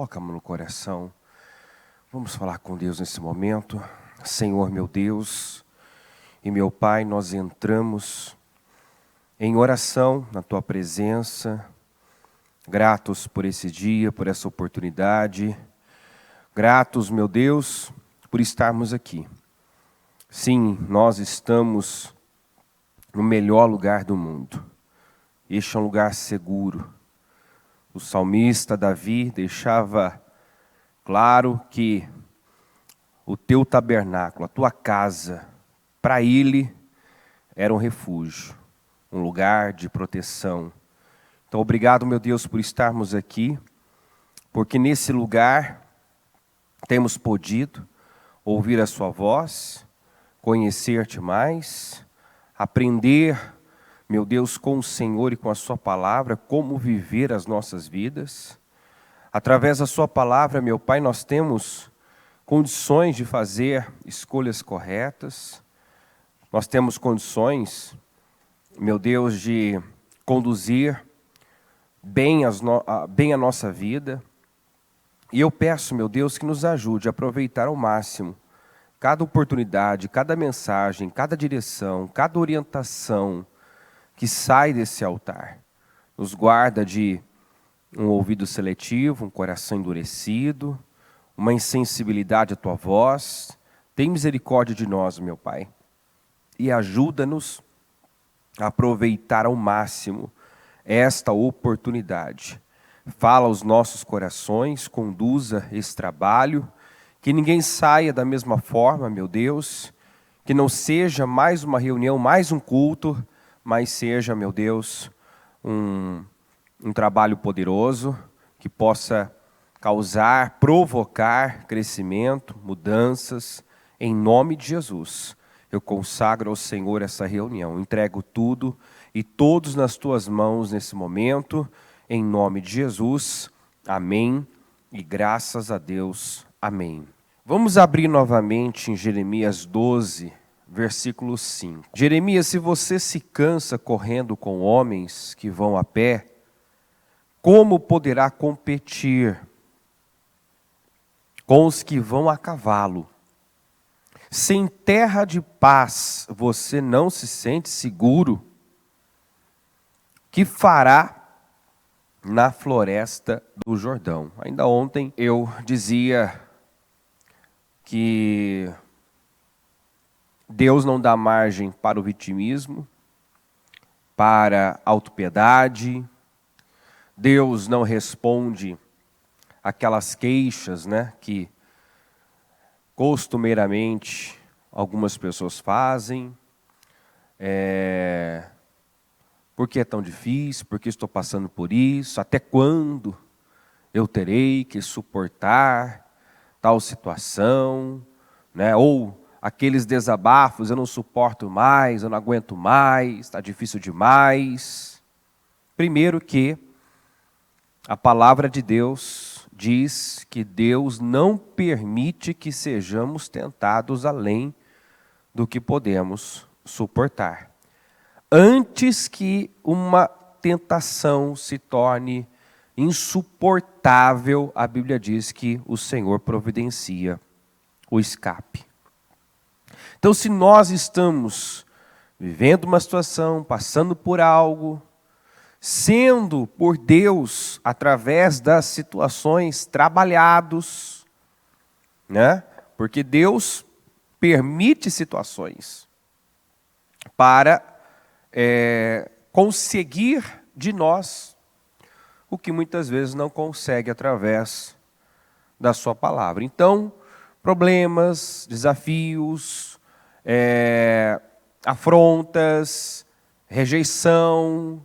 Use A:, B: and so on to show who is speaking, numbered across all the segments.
A: coloca a mão no coração. Vamos falar com Deus nesse momento. Senhor, meu Deus e meu Pai, nós entramos em oração na Tua presença, gratos por esse dia, por essa oportunidade, gratos, meu Deus, por estarmos aqui. Sim, nós estamos no melhor lugar do mundo. Este é um lugar seguro. O salmista Davi deixava claro que o teu tabernáculo, a tua casa, para ele era um refúgio, um lugar de proteção. Então, obrigado, meu Deus, por estarmos aqui, porque nesse lugar temos podido ouvir a sua voz, conhecer-te mais, aprender, meu Deus, com o Senhor e com a sua palavra, como viver as nossas vidas. Através da sua palavra, meu Pai, nós temos condições de fazer escolhas corretas. Nós temos condições, meu Deus, de conduzir bem a nossa vida. E eu peço, meu Deus, que nos ajude a aproveitar ao máximo cada oportunidade, cada mensagem, cada direção, cada orientação que sai desse altar. Nos guarda de um ouvido seletivo, um coração endurecido, uma insensibilidade à Tua voz. Tem misericórdia de nós, meu Pai, e ajuda-nos a aproveitar ao máximo esta oportunidade. Fala aos nossos corações, conduza esse trabalho, que ninguém saia da mesma forma, meu Deus, que não seja mais uma reunião, mais um culto, mas seja, meu Deus, um trabalho poderoso, que possa causar, provocar crescimento, mudanças, em nome de Jesus. Eu consagro ao Senhor essa reunião, entrego tudo e todos nas Tuas mãos nesse momento, em nome de Jesus, amém, e graças a Deus, amém. Vamos abrir novamente em Jeremias 12, versículo 5. Jeremias, se você se cansa correndo com homens que vão a pé, como poderá competir com os que vão a cavalo? Sem terra de paz você não se sente seguro? Que fará na floresta do Jordão? Ainda ontem eu dizia que Deus não dá margem para o vitimismo, para a autopiedade. Deus não responde aquelas queixas, que costumeiramente algumas pessoas fazem. Por que é tão difícil? Por que estou passando por isso? Até quando eu terei que suportar tal situação? Ou aqueles desabafos, eu não suporto mais, eu não aguento mais, está difícil demais. Primeiro que a palavra de Deus diz que Deus não permite que sejamos tentados além do que podemos suportar. Antes que uma tentação se torne insuportável, a Bíblia diz que o Senhor providencia o escape. Então, se nós estamos vivendo uma situação, passando por algo, sendo por Deus, através das situações, trabalhados, porque Deus permite situações para conseguir de nós o que muitas vezes não consegue através da sua palavra. Então, problemas, desafios, afrontas, rejeição,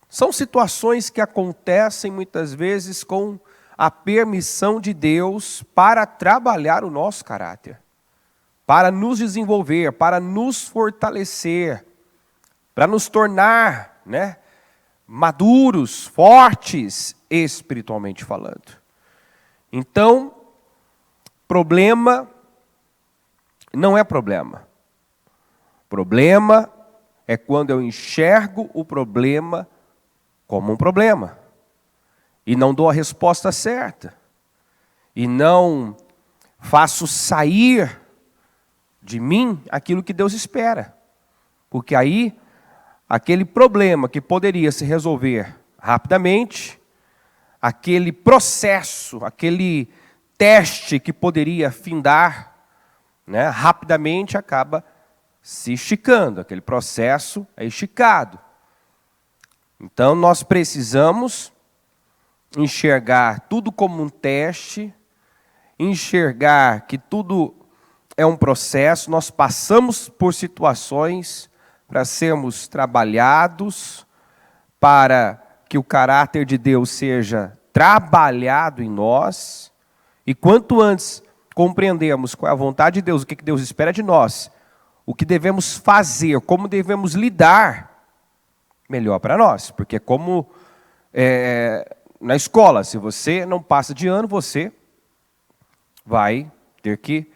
A: são situações que acontecem muitas vezes com a permissão de Deus para trabalhar o nosso caráter, para nos desenvolver, para nos fortalecer, para nos tornar maduros, fortes, espiritualmente falando. Então, problema não é problema. Problema é quando eu enxergo o problema como um problema e não dou a resposta certa. e não faço sair de mim aquilo que Deus espera. Porque aí, aquele problema que poderia se resolver rapidamente, aquele processo, aquele teste que poderia findar, né, rapidamente acaba se esticando. Aquele processo é esticado. Então, nós precisamos enxergar tudo como um teste, enxergar que tudo é um processo, nós passamos por situações para sermos trabalhados, para que o caráter de Deus seja trabalhado em nós, e quanto antes compreendemos qual é a vontade de Deus, o que Deus espera de nós, o que devemos fazer, como devemos lidar, melhor para nós, porque como na escola, se você não passa de ano, você vai ter que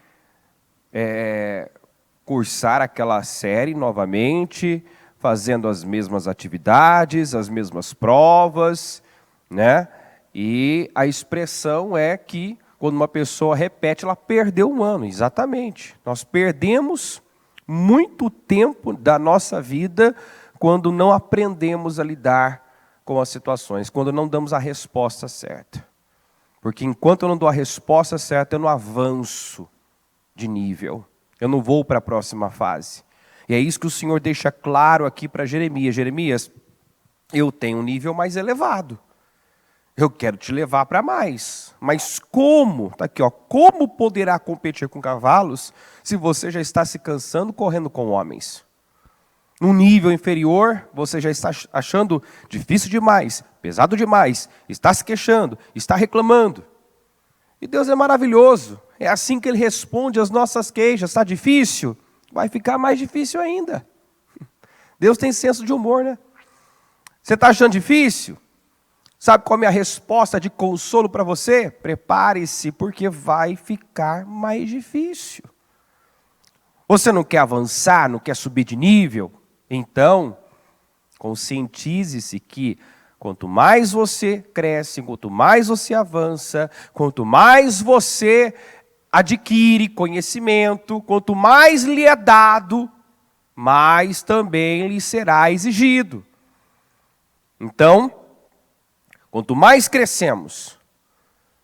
A: cursar aquela série novamente, fazendo as mesmas atividades, as mesmas provas, né? E a expressão é que, quando uma pessoa repete, ela perdeu um ano. Exatamente. Nós perdemos muito tempo da nossa vida quando não aprendemos a lidar com as situações, quando não damos a resposta certa. Porque enquanto eu não dou a resposta certa, eu não avanço de nível. Eu não vou para a próxima fase. E é isso que o Senhor deixa claro aqui para Jeremias. Jeremias, eu tenho um nível mais elevado. Eu quero te levar para mais. Mas como? Está aqui, ó. Como poderá competir com cavalos se você já está se cansando correndo com homens? Num nível inferior, você já está achando difícil demais, pesado demais, está se queixando, está reclamando. E Deus é maravilhoso. É assim que Ele responde às nossas queixas. Está difícil? Vai ficar mais difícil ainda. Deus tem senso de humor, né? Você está achando difícil? Sabe qual é a resposta de consolo para você? Prepare-se, porque vai ficar mais difícil. Você não quer avançar, não quer subir de nível? Então, conscientize-se que quanto mais você cresce, quanto mais você avança, quanto mais você adquire conhecimento, quanto mais lhe é dado, mais também lhe será exigido. Então, quanto mais crescemos,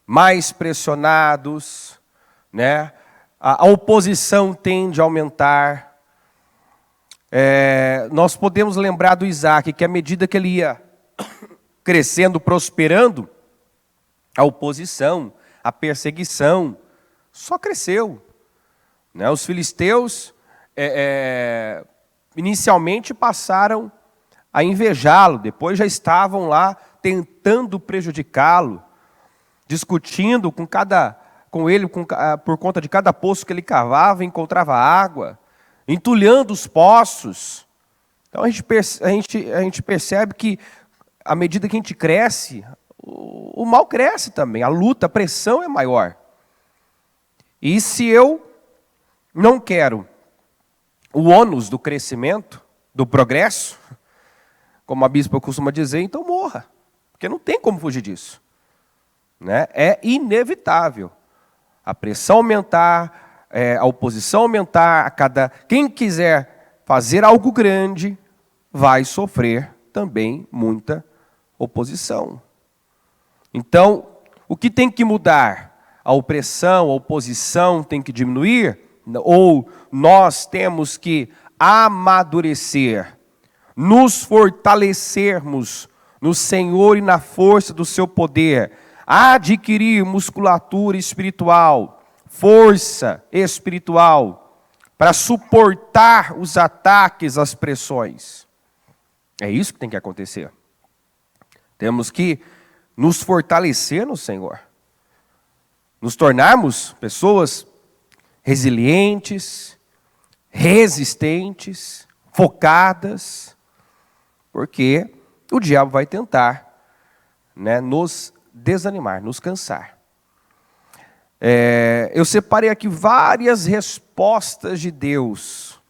A: mais pressionados, né? A oposição tende a aumentar. Nós podemos lembrar do Isaac, que à medida que ele ia crescendo, prosperando, a oposição, a perseguição, só cresceu. Né? Os filisteus, inicialmente passaram a invejá-lo, depois já estavam lá tentando prejudicá-lo, discutindo com ele por conta de cada poço que ele cavava, encontrava água, entulhando os poços. Então a gente percebe que, à medida que a gente cresce, o mal cresce também, a luta, a pressão é maior. E se eu não quero o ônus do crescimento, do progresso, como a bispa costuma dizer, então morra, porque não tem como fugir disso. Né? É inevitável. A pressão aumentar, a oposição aumentar, quem quiser fazer algo grande vai sofrer também muita oposição. Então, o que tem que mudar? A opressão, a oposição tem que diminuir? Ou nós temos que amadurecer, nos fortalecermos no Senhor e na força do seu poder, adquirir musculatura espiritual, força espiritual, para suportar os ataques, as pressões. É isso que tem que acontecer. Temos que nos fortalecer no Senhor, nos tornarmos pessoas resilientes, resistentes, focadas, porque o diabo vai tentar, né, nos desanimar, nos cansar. Eu separei aqui várias respostas de Deus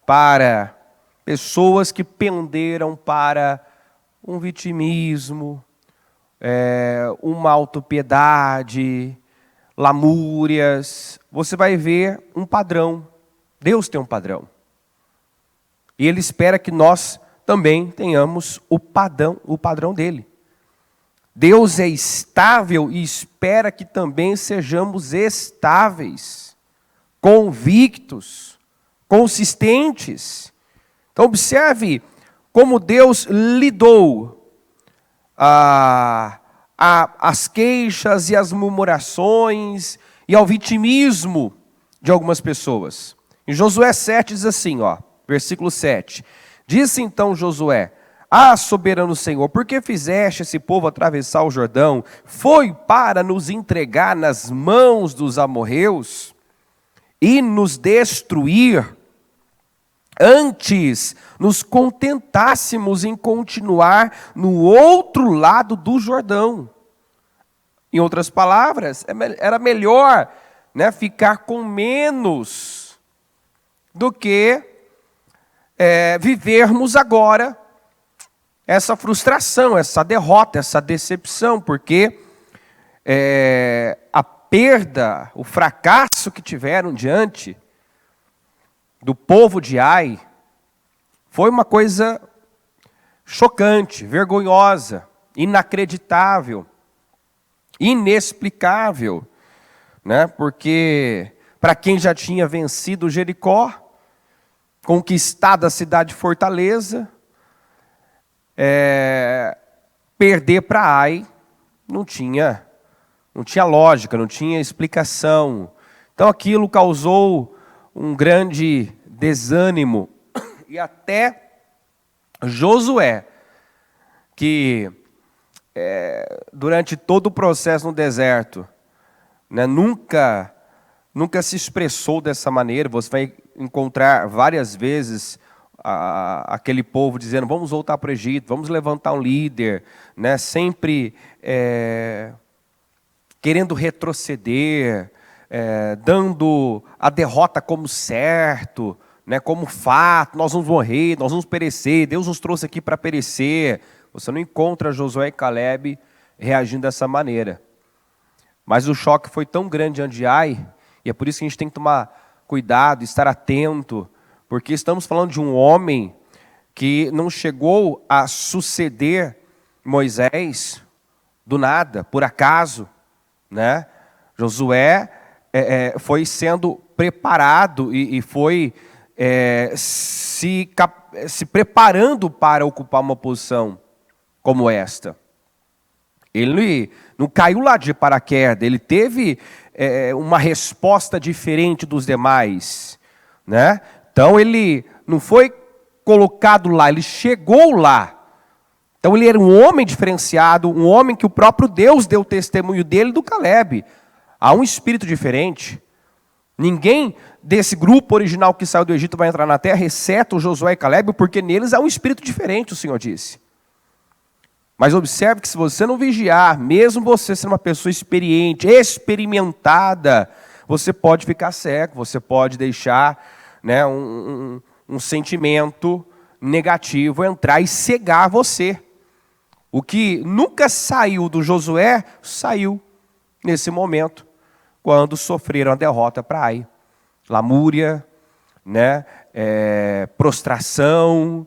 A: para pessoas que penderam para um vitimismo, uma autopiedade, lamúrias, você vai ver um padrão. Deus tem um padrão. E Ele espera que nós também tenhamos o padrão dele. Deus é estável e espera que também sejamos estáveis, convictos, consistentes. Então observe como Deus lidou as queixas e as murmurações e ao vitimismo de algumas pessoas. Em Josué 7 diz assim, versículo 7. Disse então Josué: soberano Senhor, por que fizeste esse povo atravessar o Jordão? Foi para nos entregar nas mãos dos amorreus e nos destruir? Antes nos contentássemos em continuar no outro lado do Jordão. Em outras palavras, era melhor, ficar com menos do que vivermos agora essa frustração, essa derrota, essa decepção, porque a perda, o fracasso que tiveram diante do povo de Ai foi uma coisa chocante, vergonhosa, inacreditável, inexplicável, porque para quem já tinha vencido Jericó, conquistado a cidade de Fortaleza, perder para Ai não tinha lógica, não tinha explicação. Então aquilo causou um grande desânimo. E até Josué, que durante todo o processo no deserto, nunca se expressou dessa maneira. Você vai encontrar várias vezes aquele povo dizendo: vamos voltar para o Egito, vamos levantar um líder, sempre querendo retroceder, dando a derrota como certo, como fato. Nós vamos morrer, nós vamos perecer, Deus nos trouxe aqui para perecer. Você não encontra Josué e Calebe reagindo dessa maneira. Mas o choque foi tão grande diante de Ai, e é por isso que a gente tem que tomar cuidado, estar atento, porque estamos falando de um homem que não chegou a suceder Moisés do nada, por acaso, Josué foi sendo preparado e foi se preparando para ocupar uma posição como esta. Ele não caiu lá de paraquedas, ele teve uma resposta diferente dos demais, Então ele não foi colocado lá, ele chegou lá. Então ele era um homem diferenciado, um homem que o próprio Deus deu testemunho dele e do Calebe. Há um espírito diferente. Ninguém desse grupo original que saiu do Egito vai entrar na terra, exceto Josué e Calebe, porque neles há um espírito diferente, o Senhor disse. Mas observe que se você não vigiar, mesmo você sendo uma pessoa experiente, experimentada, você pode ficar cego, você pode deixar um sentimento negativo entrar e cegar você. O que nunca saiu do Josué, saiu nesse momento, quando sofreram a derrota para Ai. Lamúria, prostração,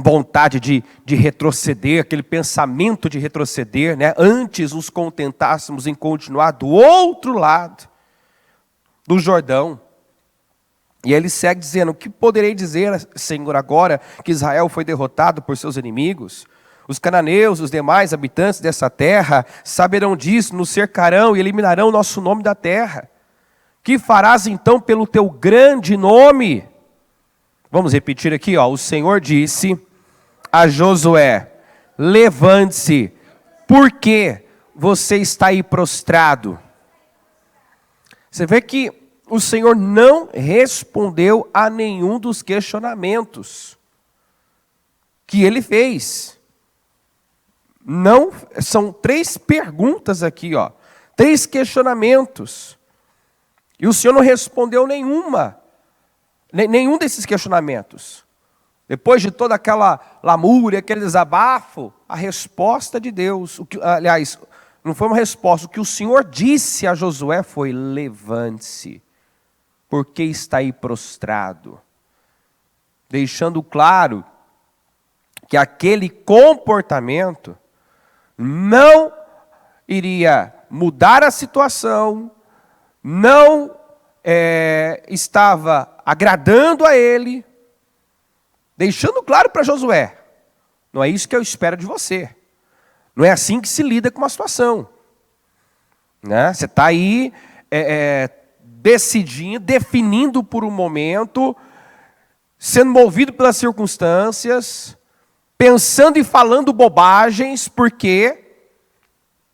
A: vontade de retroceder, aquele pensamento de retroceder, Antes nos contentássemos em continuar do outro lado do Jordão. E ele segue dizendo: o que poderei dizer, Senhor, agora que Israel foi derrotado por seus inimigos? Os cananeus, os demais habitantes dessa terra, saberão disso, nos cercarão e eliminarão o nosso nome da terra. Que farás então pelo teu grande nome? Vamos repetir aqui, o Senhor disse a Josué: levante-se, porque você está aí prostrado. Você vê que o Senhor não respondeu a nenhum dos questionamentos que ele fez. Não, são 3 perguntas aqui, 3 questionamentos. E o Senhor não respondeu nenhum desses questionamentos. Depois de toda aquela lamúria, aquele desabafo, a resposta de Deus, não foi uma resposta. O que o Senhor disse a Josué foi: levante-se, porque está aí prostrado. Deixando claro que aquele comportamento não iria mudar a situação, não estava agradando a ele, deixando claro para Josué: não é isso que eu espero de você. Não é assim que se lida com uma situação. Né? Você está aí decidindo, definindo por um momento, sendo movido pelas circunstâncias, pensando e falando bobagens, porque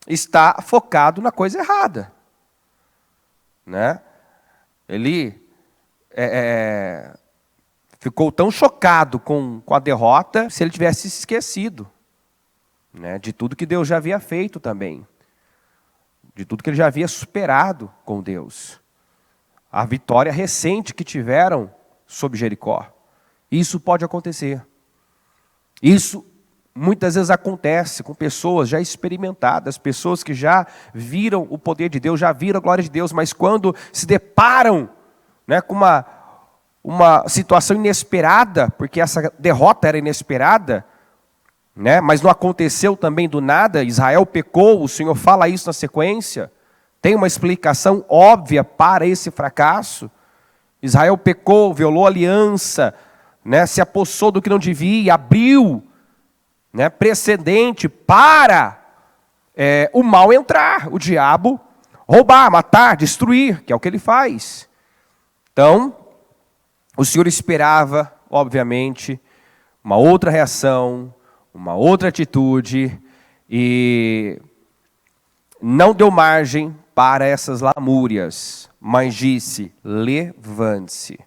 A: está focado na coisa errada. Né? Ele ficou tão chocado com a derrota, se ele tivesse se esquecido, né, de tudo que Deus já havia feito também, de tudo que ele já havia superado com Deus. A vitória recente que tiveram sobre Jericó. Isso pode acontecer. Isso muitas vezes acontece com pessoas já experimentadas, pessoas que já viram o poder de Deus, já viram a glória de Deus, mas quando se deparam, né, com uma situação inesperada, porque essa derrota era inesperada, né, mas não aconteceu também do nada. Israel pecou, o Senhor fala isso na sequência, tem uma explicação óbvia para esse fracasso. Israel pecou, violou a aliança, né, se apossou do que não devia, abriu, né, precedente para o mal entrar, o diabo roubar, matar, destruir, que é o que ele faz. Então, o Senhor esperava, obviamente, uma outra reação, uma outra atitude, e não deu margem para essas lamúrias, mas disse: levante-se,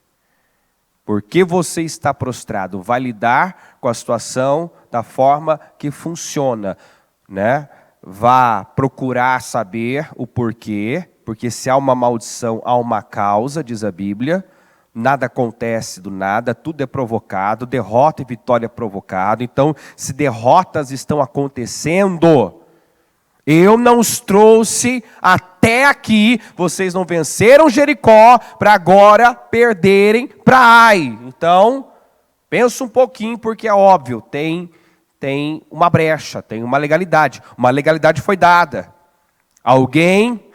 A: porque você está prostrado. Vai lidar com a situação da forma que funciona, né? Vá procurar saber o porquê, porque se há uma maldição, há uma causa, diz a Bíblia. Nada acontece do nada, tudo é provocado, derrota e vitória é provocado. Então, se derrotas estão acontecendo, eu não os trouxe até aqui, vocês não venceram Jericó para agora perderem para Ai. Então, pensa um pouquinho, porque é óbvio, tem uma brecha, tem uma legalidade foi dada. Alguém,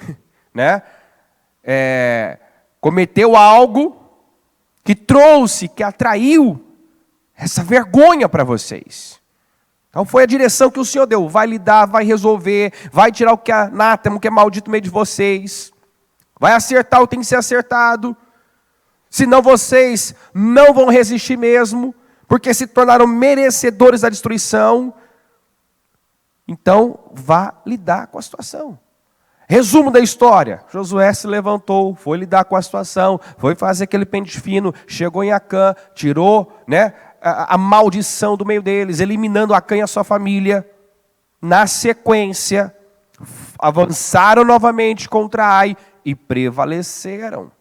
A: né, cometeu algo que trouxe, que atraiu essa vergonha para vocês. Então foi a direção que o Senhor deu. Vai lidar, vai resolver, vai tirar o que é anátema, o que é maldito no meio de vocês. Vai acertar o que tem que ser acertado. Senão vocês não vão resistir mesmo, porque se tornaram merecedores da destruição. Então vá lidar com a situação. Resumo da história: Josué se levantou, foi lidar com a situação, foi fazer aquele pente fino, chegou em Acã, tirou, né, a maldição do meio deles, eliminando Acã e a sua família. Na sequência, avançaram novamente contra Ai e prevaleceram.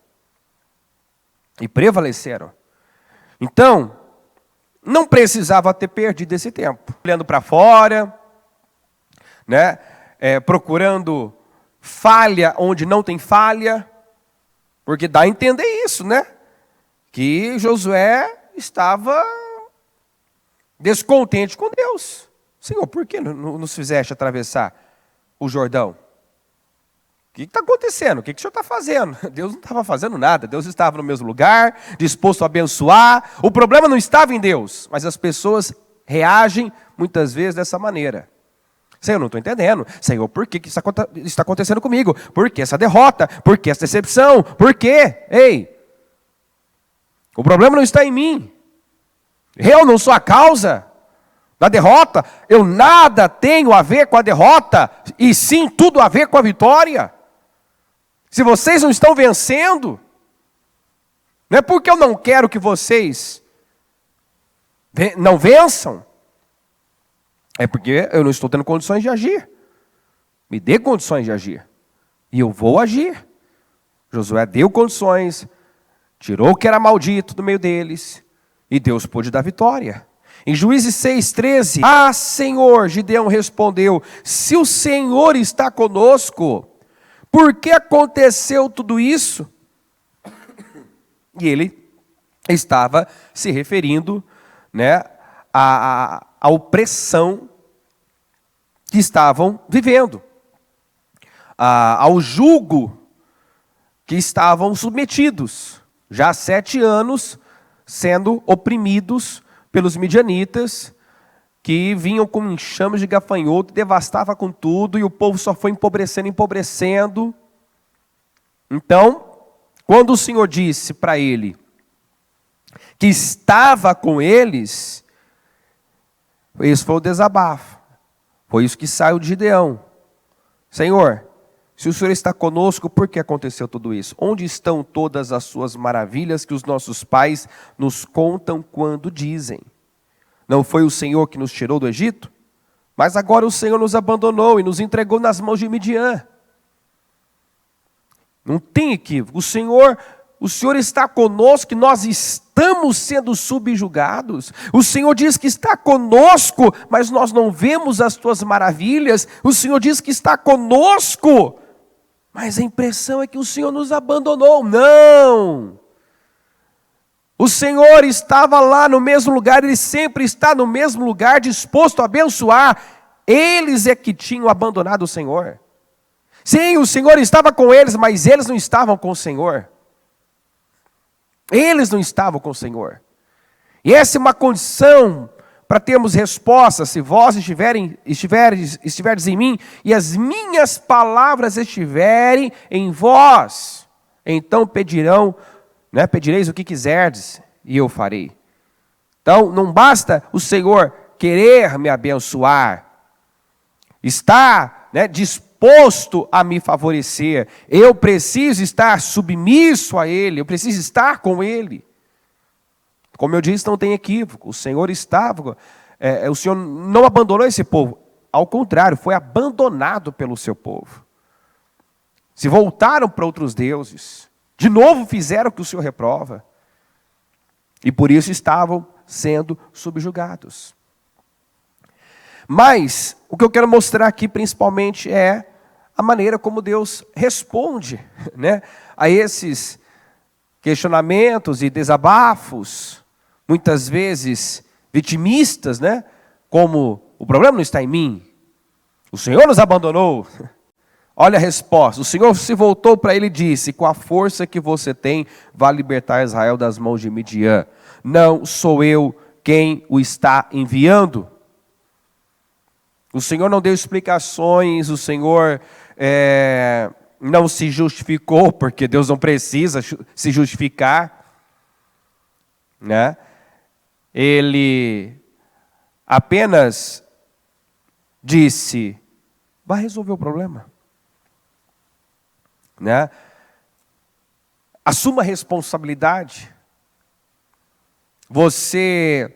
A: Então, não precisava ter perdido esse tempo. Olhando para fora, né, procurando falha onde não tem falha, porque dá a entender isso, né? Que Josué estava descontente com Deus. Senhor, por que não nos fizeste atravessar o Jordão? O que está acontecendo? O que o Senhor está fazendo? Deus não estava fazendo nada, Deus estava no mesmo lugar, disposto a abençoar. O problema não estava em Deus, mas as pessoas reagem muitas vezes dessa maneira. Senhor, eu não estou entendendo. Senhor, por que isso está acontecendo comigo? Por que essa derrota? Por que essa decepção? Por quê? Ei, o problema não está em mim. Eu não sou a causa da derrota. Eu nada tenho a ver com a derrota, e sim tudo a ver com a vitória. Se vocês não estão vencendo, não é porque eu não quero que vocês não vençam, é porque eu não estou tendo condições de agir. Me dê condições de agir, e eu vou agir. Josué deu condições, tirou o que era maldito do meio deles, e Deus pôde dar vitória. Em Juízes 6:13, Senhor, Gideão respondeu, se o Senhor está conosco, por que aconteceu tudo isso? E ele estava se referindo, né, à opressão que estavam vivendo, ao jugo que estavam submetidos, já há 7 anos sendo oprimidos pelos midianitas, que vinham com enxames de gafanhoto, devastava com tudo, e o povo só foi empobrecendo. Então, quando o Senhor disse para ele que estava com eles, esse foi o desabafo. Foi isso que saiu de Gideão. Senhor, se o Senhor está conosco, por que aconteceu tudo isso? Onde estão todas as suas maravilhas que os nossos pais nos contam quando dizem? Não foi o Senhor que nos tirou do Egito? Mas agora o Senhor nos abandonou e nos entregou nas mãos de Midian. Não tem equívoco. O Senhor está conosco, que nós estamos sendo subjugados. O Senhor diz que está conosco, mas nós não vemos as tuas maravilhas. O Senhor diz que está conosco, mas a impressão é que o Senhor nos abandonou. Não! O Senhor estava lá no mesmo lugar, Ele sempre está no mesmo lugar, disposto a abençoar. Eles é que tinham abandonado o Senhor. Sim, o Senhor estava com eles, mas eles não estavam com o Senhor. Eles não estavam com o Senhor. E essa é uma condição para termos resposta. Se vós estiverdes em mim, e as minhas palavras estiverem em vós, então pedireis o que quiserdes, e eu farei. Então, não basta o Senhor querer me abençoar, está disposto a me favorecer. Eu preciso estar submisso a Ele, eu preciso estar com Ele. Como eu disse, não tem equívoco. O Senhor estava, o Senhor não abandonou esse povo. Ao contrário, foi abandonado pelo seu povo. Se voltaram para outros deuses. De novo fizeram o que o Senhor reprova. E por isso estavam sendo subjugados. Mas, o que eu quero mostrar aqui principalmente é a maneira como Deus responde, a esses questionamentos e desabafos, muitas vezes vitimistas, como o problema não está em mim, o Senhor nos abandonou. Olha a resposta, o Senhor se voltou para ele e disse, com a força que você tem, vá libertar Israel das mãos de Midian. Não sou eu quem o está enviando. O Senhor não deu explicações, o Senhor não se justificou, porque Deus não precisa se justificar. Ele apenas disse, vai resolver o problema. Assuma a responsabilidade. Você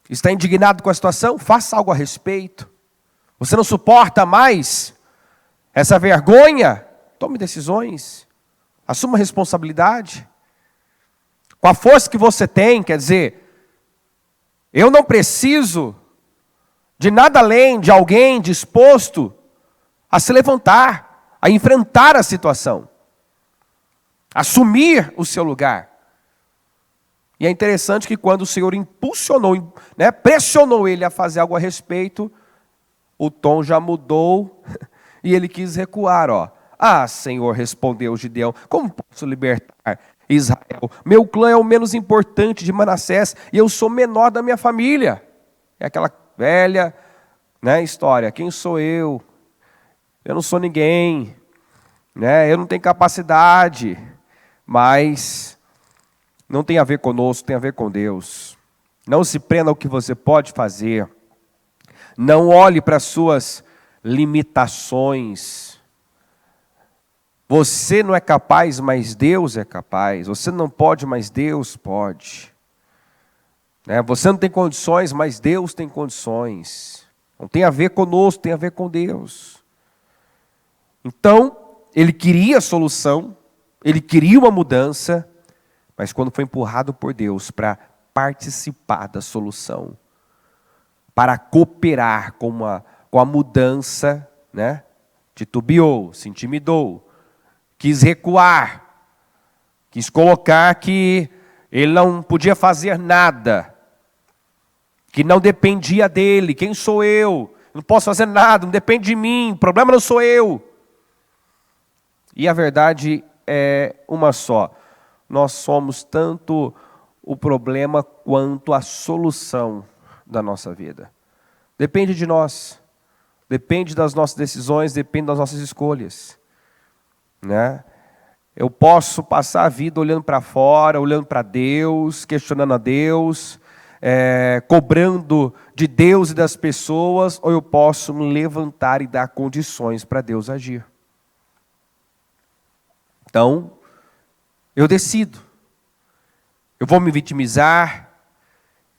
A: está indignado com a situação? Faça algo a respeito. Você não suporta mais essa vergonha? Tome decisões. Assuma a responsabilidade. Com a força que você tem, quer dizer, eu não preciso de nada além de alguém disposto a se levantar, a enfrentar a situação, assumir o seu lugar. E é interessante que quando o Senhor impulsionou, pressionou ele a fazer algo a respeito, o tom já mudou e ele quis recuar. Senhor, respondeu Gideão, como posso libertar Israel? Meu clã é o menos importante de Manassés e eu sou menor da minha família. É aquela velha história, quem sou eu? Eu não sou ninguém, eu não tenho capacidade, mas não tem a ver conosco, tem a ver com Deus. Não se prenda ao que você pode fazer. Não olhe para as suas limitações. Você não é capaz, mas Deus é capaz. Você não pode, mas Deus pode. Você não tem condições, mas Deus tem condições. Não tem a ver conosco, tem a ver com Deus. Então, ele queria a solução, ele queria uma mudança, mas quando foi empurrado por Deus para participar da solução, para cooperar com a mudança, né? Titubeou, se intimidou, quis recuar, quis colocar que ele não podia fazer nada, que não dependia dele. Quem sou eu? Não posso fazer nada, não depende de mim, o problema não sou eu. E a verdade é uma só: nós somos tanto o problema quanto a solução da nossa vida. Depende de nós, depende das nossas decisões, depende das nossas escolhas, né? Eu posso passar a vida olhando para fora, olhando para Deus, questionando a Deus, cobrando de Deus e das pessoas, ou eu posso me levantar e dar condições para Deus agir. Então, eu decido. Eu vou me vitimizar,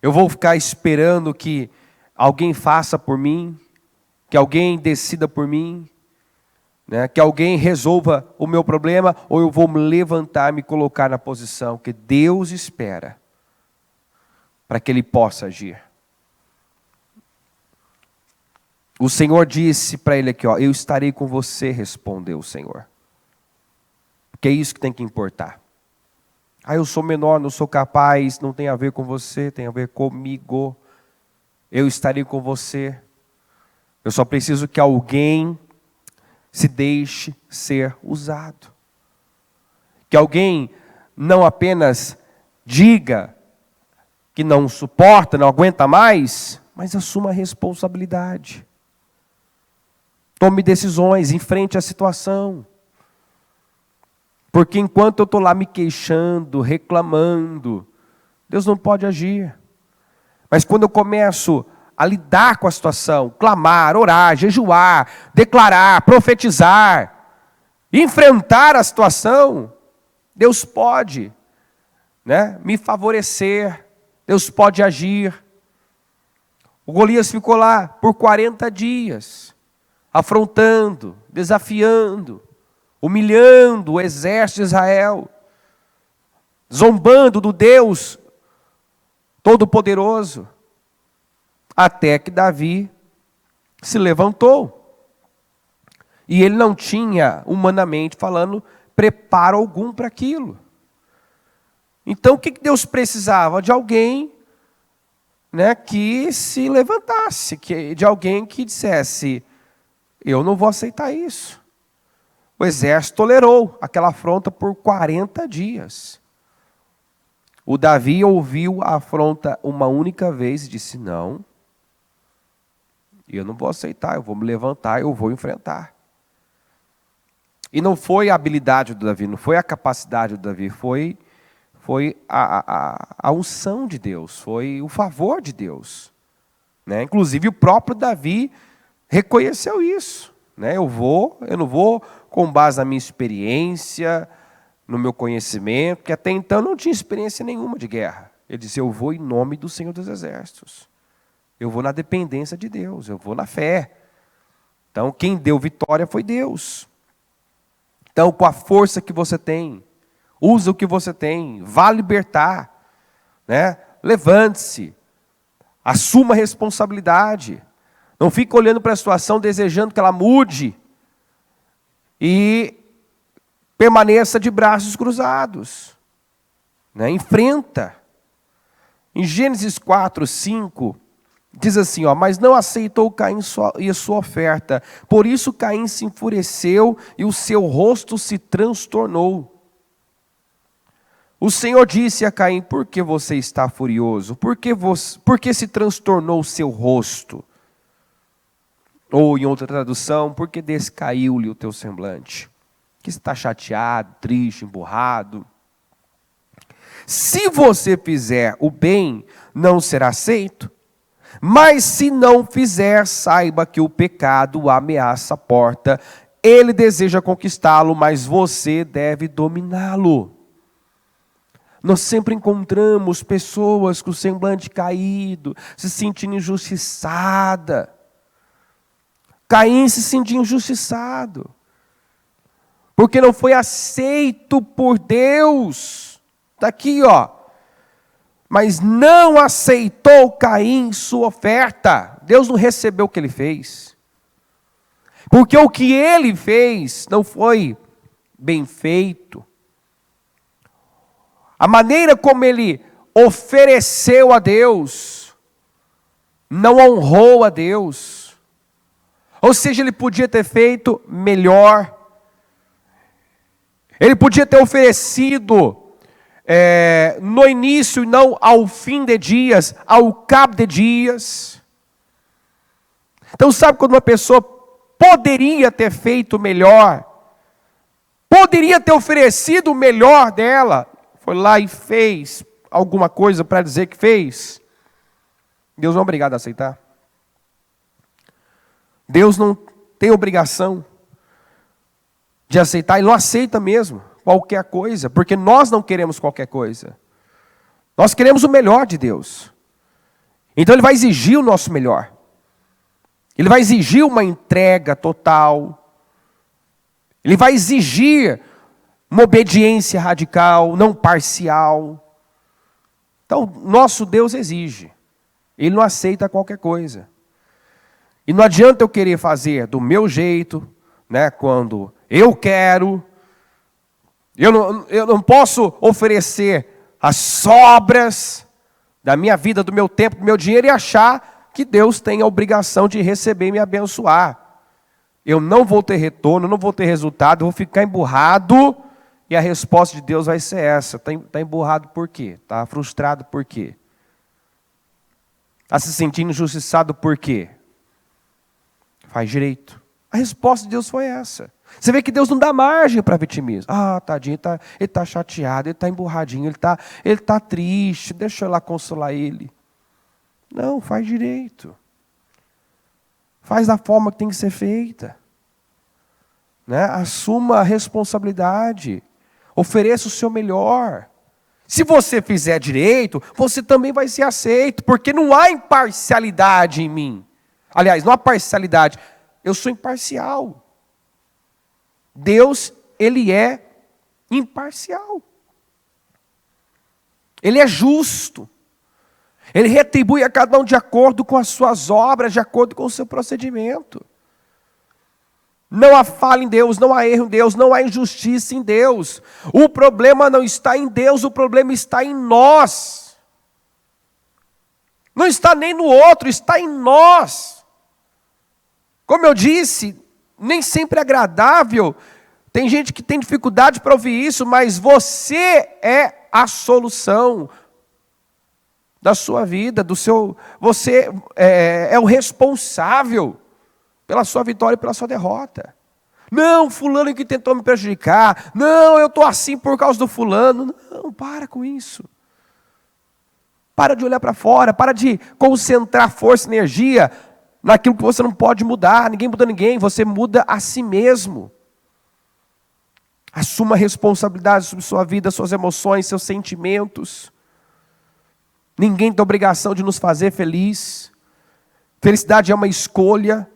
A: eu vou ficar esperando que alguém faça por mim, que alguém decida por mim, né, que alguém resolva o meu problema, ou eu vou me levantar, me colocar na posição que Deus espera, para que Ele possa agir. O Senhor disse para ele aqui, eu estarei com você, respondeu o Senhor. Porque é isso que tem que importar. Eu sou menor, não sou capaz, não tem a ver com você, tem a ver comigo. Eu estarei com você. Eu só preciso que alguém se deixe ser usado. Que alguém não apenas diga que não suporta, não aguenta mais, mas assuma a responsabilidade. Tome decisões, enfrente a situação. Porque enquanto eu estou lá me queixando, reclamando, Deus não pode agir. Mas quando eu começo a lidar com a situação, clamar, orar, jejuar, declarar, profetizar, enfrentar a situação, Deus pode, né, me favorecer, Deus pode agir. O Golias ficou lá por 40 dias, afrontando, desafiando, humilhando o exército de Israel, zombando do Deus Todo-Poderoso, até que Davi se levantou. E ele não tinha, humanamente falando, preparo algum para aquilo. Então o que Deus precisava? De alguém, né, que se levantasse, de alguém que dissesse, eu não vou aceitar isso. O exército tolerou aquela afronta por 40 dias. O Davi ouviu a afronta uma única vez e disse, não, eu não vou aceitar, eu vou me levantar, eu vou enfrentar. E não foi a habilidade do Davi, não foi a capacidade do Davi, foi a unção de Deus, foi o favor de Deus, né? Inclusive o próprio Davi reconheceu isso, né? Eu não vou com base na minha experiência, no meu conhecimento, porque até então eu não tinha experiência nenhuma de guerra. Ele disse, eu vou em nome do Senhor dos Exércitos. Eu vou na dependência de Deus, eu vou na fé. Então quem deu vitória foi Deus. Então com a força que você tem, usa o que você tem, vá libertar, né? Levante-se, assuma a responsabilidade. Não fique olhando para a situação desejando que ela mude e permaneça de braços cruzados, né? Enfrenta. Em Gênesis 4, 5, diz assim, mas não aceitou Caim e sua oferta, por isso Caim se enfureceu e o seu rosto se transtornou. O Senhor disse a Caim, por que você está furioso? Por que se transtornou o seu rosto? Ou em outra tradução, por que descaiu-lhe o teu semblante? Que está chateado, triste, emburrado. Se você fizer o bem, não será aceito. Mas se não fizer, saiba que o pecado ameaça a porta. Ele deseja conquistá-lo, mas você deve dominá-lo. Nós sempre encontramos pessoas com o semblante caído, se sentindo injustiçada. Caim se sentia injustiçado, porque não foi aceito por Deus. Está aqui, mas não aceitou Caim sua oferta. Deus não recebeu o que ele fez. Porque o que ele fez não foi bem feito. A maneira como ele ofereceu a Deus não honrou a Deus. Ou seja, ele podia ter feito melhor. Ele podia ter oferecido no início e não ao fim de dias, ao cabo de dias. Então sabe quando uma pessoa poderia ter feito melhor, poderia ter oferecido o melhor dela, foi lá e fez alguma coisa para dizer que fez? Deus não é obrigado a aceitar. Deus não tem obrigação de aceitar, e não aceita mesmo qualquer coisa, porque nós não queremos qualquer coisa. Nós queremos o melhor de Deus. Então Ele vai exigir o nosso melhor. Ele vai exigir uma entrega total. Ele vai exigir uma obediência radical, não parcial. Então, nosso Deus exige. Ele não aceita qualquer coisa. E não adianta eu querer fazer do meu jeito, né, quando eu quero. Eu não posso oferecer as sobras da minha vida, do meu tempo, do meu dinheiro e achar que Deus tem a obrigação de receber e me abençoar. Eu não vou ter retorno, não vou ter resultado, eu vou ficar emburrado e a resposta de Deus vai ser essa. Está emburrado por quê? Está frustrado por quê? Está se sentindo injustiçado por quê? Faz direito. A resposta de Deus foi essa. Você vê que Deus não dá margem para vitimismo. Ah, tadinho, ele está chateado, ele está emburradinho, ele tá triste, deixa eu ir lá consolar ele. Não, faz direito. Faz da forma que tem que ser feita. Né? Assuma a responsabilidade. Ofereça o seu melhor. Se você fizer direito, você também vai ser aceito, porque não há imparcialidade em mim. Aliás, não há parcialidade. Eu sou imparcial. Deus, Ele é imparcial. Ele é justo. Ele retribui a cada um de acordo com as suas obras, de acordo com o seu procedimento. Não há falha em Deus, não há erro em Deus, não há injustiça em Deus. O problema não está em Deus, o problema está em nós. Não está nem no outro, está em nós. Como eu disse, nem sempre é agradável. Tem gente que tem dificuldade para ouvir isso, mas você é a solução da sua vida, você é o responsável pela sua vitória e pela sua derrota. Não, fulano que tentou me prejudicar. Não, eu estou assim por causa do fulano. Não, para com isso. Para de olhar para fora, para de concentrar força e energia naquilo que você não pode mudar. Ninguém muda ninguém, você muda a si mesmo. Assuma a responsabilidade sobre sua vida, suas emoções, seus sentimentos. Ninguém tem obrigação de nos fazer feliz. Felicidade é uma escolha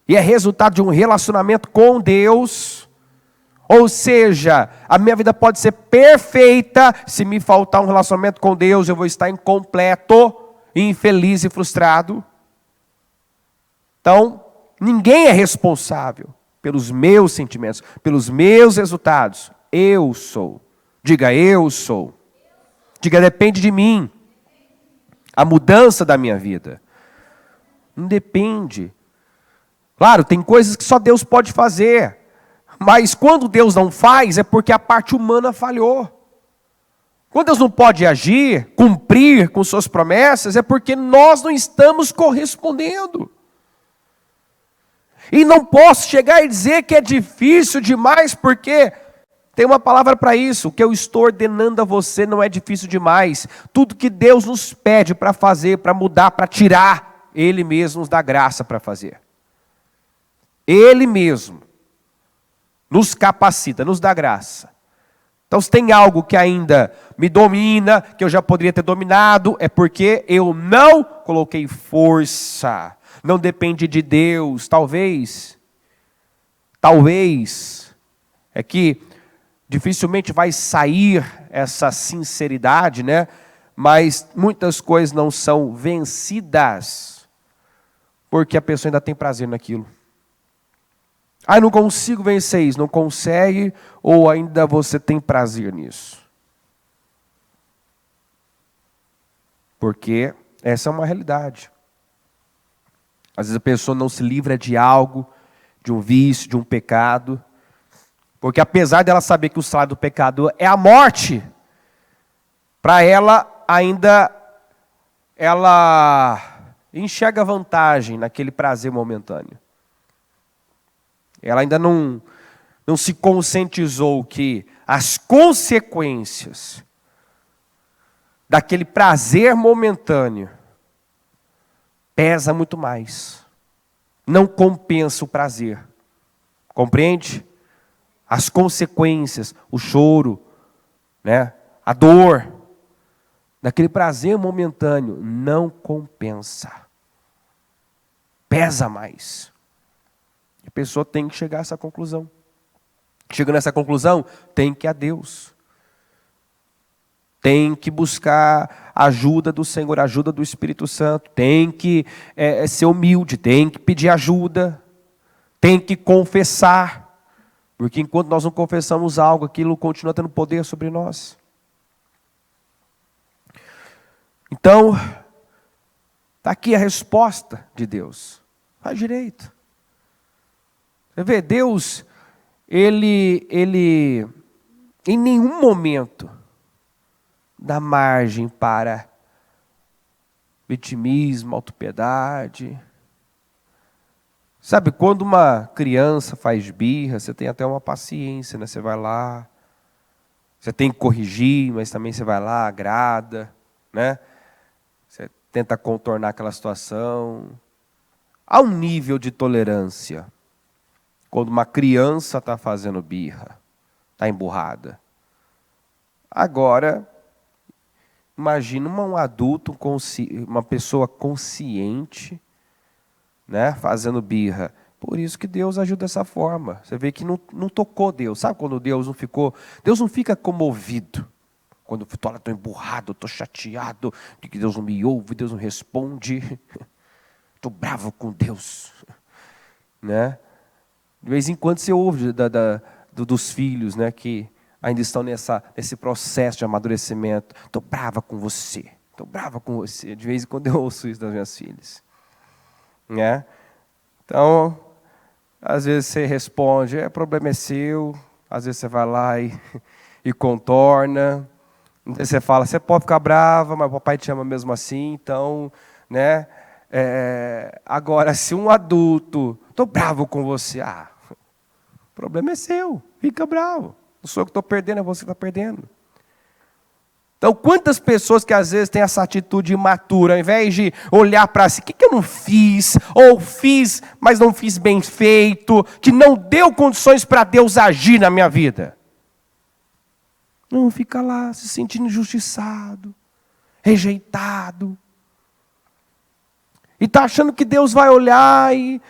A: e é resultado de um relacionamento com Deus. Ou seja, a minha vida pode ser perfeita, se me faltar um relacionamento com Deus, eu vou estar incompleto, infeliz e frustrado. Então, ninguém é responsável pelos meus sentimentos, pelos meus resultados. Eu sou. Diga, eu sou. Diga, depende de mim. A mudança da minha vida. Não depende. Claro, tem coisas que só Deus pode fazer. Mas quando Deus não faz, é porque a parte humana falhou. Quando Deus não pode agir, cumprir com suas promessas, é porque nós não estamos correspondendo. E não posso chegar e dizer que é difícil demais, porque tem uma palavra para isso. O que eu estou ordenando a você não é difícil demais. Tudo que Deus nos pede para fazer, para mudar, para tirar, Ele mesmo nos dá graça para fazer. Ele mesmo nos capacita, nos dá graça. Então, se tem algo que ainda me domina, que eu já poderia ter dominado, é porque eu não coloquei força. Não depende de Deus. Talvez, é que dificilmente vai sair essa sinceridade, né? Mas muitas coisas não são vencidas porque a pessoa ainda tem prazer naquilo. Ah, não consigo vencer isso. Não consegue ou ainda você tem prazer nisso? Porque essa é uma realidade. Às vezes a pessoa não se livra de algo, de um vício, de um pecado, porque apesar dela saber que o salário do pecado é a morte, para ela ainda ela enxerga vantagem naquele prazer momentâneo. Ela ainda não se conscientizou que as consequências daquele prazer momentâneo pesa muito mais. Não compensa o prazer. Compreende? As consequências, o choro, né? A dor, daquele prazer momentâneo, não compensa. Pesa mais. A pessoa tem que chegar a essa conclusão. Chegando nessa conclusão, tem que ir a Deus. Tem que buscar a ajuda do Senhor, a ajuda do Espírito Santo. Tem que ser humilde, tem que pedir ajuda. Tem que confessar. Porque enquanto nós não confessamos algo, aquilo continua tendo poder sobre nós. Então, está aqui a resposta de Deus. Faz direito. Você vê, Deus, Ele em nenhum momento dá margem para vitimismo, autopiedade. Sabe, quando uma criança faz birra, você tem até uma paciência, né? Você vai lá, você tem que corrigir, mas também você vai lá, agrada, né? Você tenta contornar aquela situação. Há um nível de tolerância quando uma criança está fazendo birra, está emburrada. Agora, imagina um adulto, uma pessoa consciente, né, fazendo birra. Por isso que Deus agiu dessa forma. Você vê que não tocou Deus. Sabe quando Deus não ficou? Deus não fica comovido. Quando eu estou emburrado, estou chateado, de que Deus não me ouve, Deus não responde. Estou bravo com Deus. Né? De vez em quando você ouve dos filhos, né, que ainda estão nesse processo de amadurecimento. Estou brava com você. Estou brava com você. De vez em quando eu ouço isso das minhas filhas. Né? Então, às vezes você responde, o problema é seu. Às vezes você vai lá e contorna. Às vezes você fala, você pode ficar brava, mas o papai te ama mesmo assim. Então, né? Agora, se um adulto, estou bravo com você. O problema é seu, fica bravo. Não sou eu que estou perdendo, é você que está perdendo. Então, quantas pessoas que às vezes têm essa atitude imatura, ao invés de olhar para si, o que eu não fiz? Ou fiz, mas não fiz bem feito, que não deu condições para Deus agir na minha vida. Não, fica lá se sentindo injustiçado, rejeitado. E está achando que Deus vai olhar e...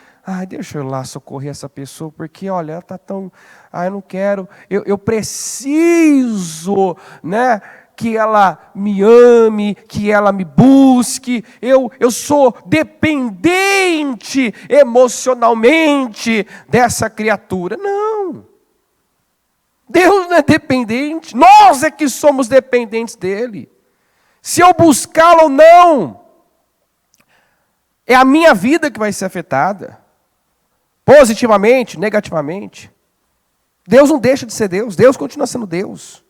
A: deixa eu ir lá socorrer essa pessoa, porque, olha, ela está tão... eu não quero, eu preciso, né, que ela me ame, que ela me busque, eu sou dependente emocionalmente dessa criatura. Não. Deus não é dependente, nós é que somos dependentes dele. Se eu buscá-lo ou não, é a minha vida que vai ser afetada. Positivamente, negativamente. Deus não deixa de ser Deus. Deus continua sendo Deus.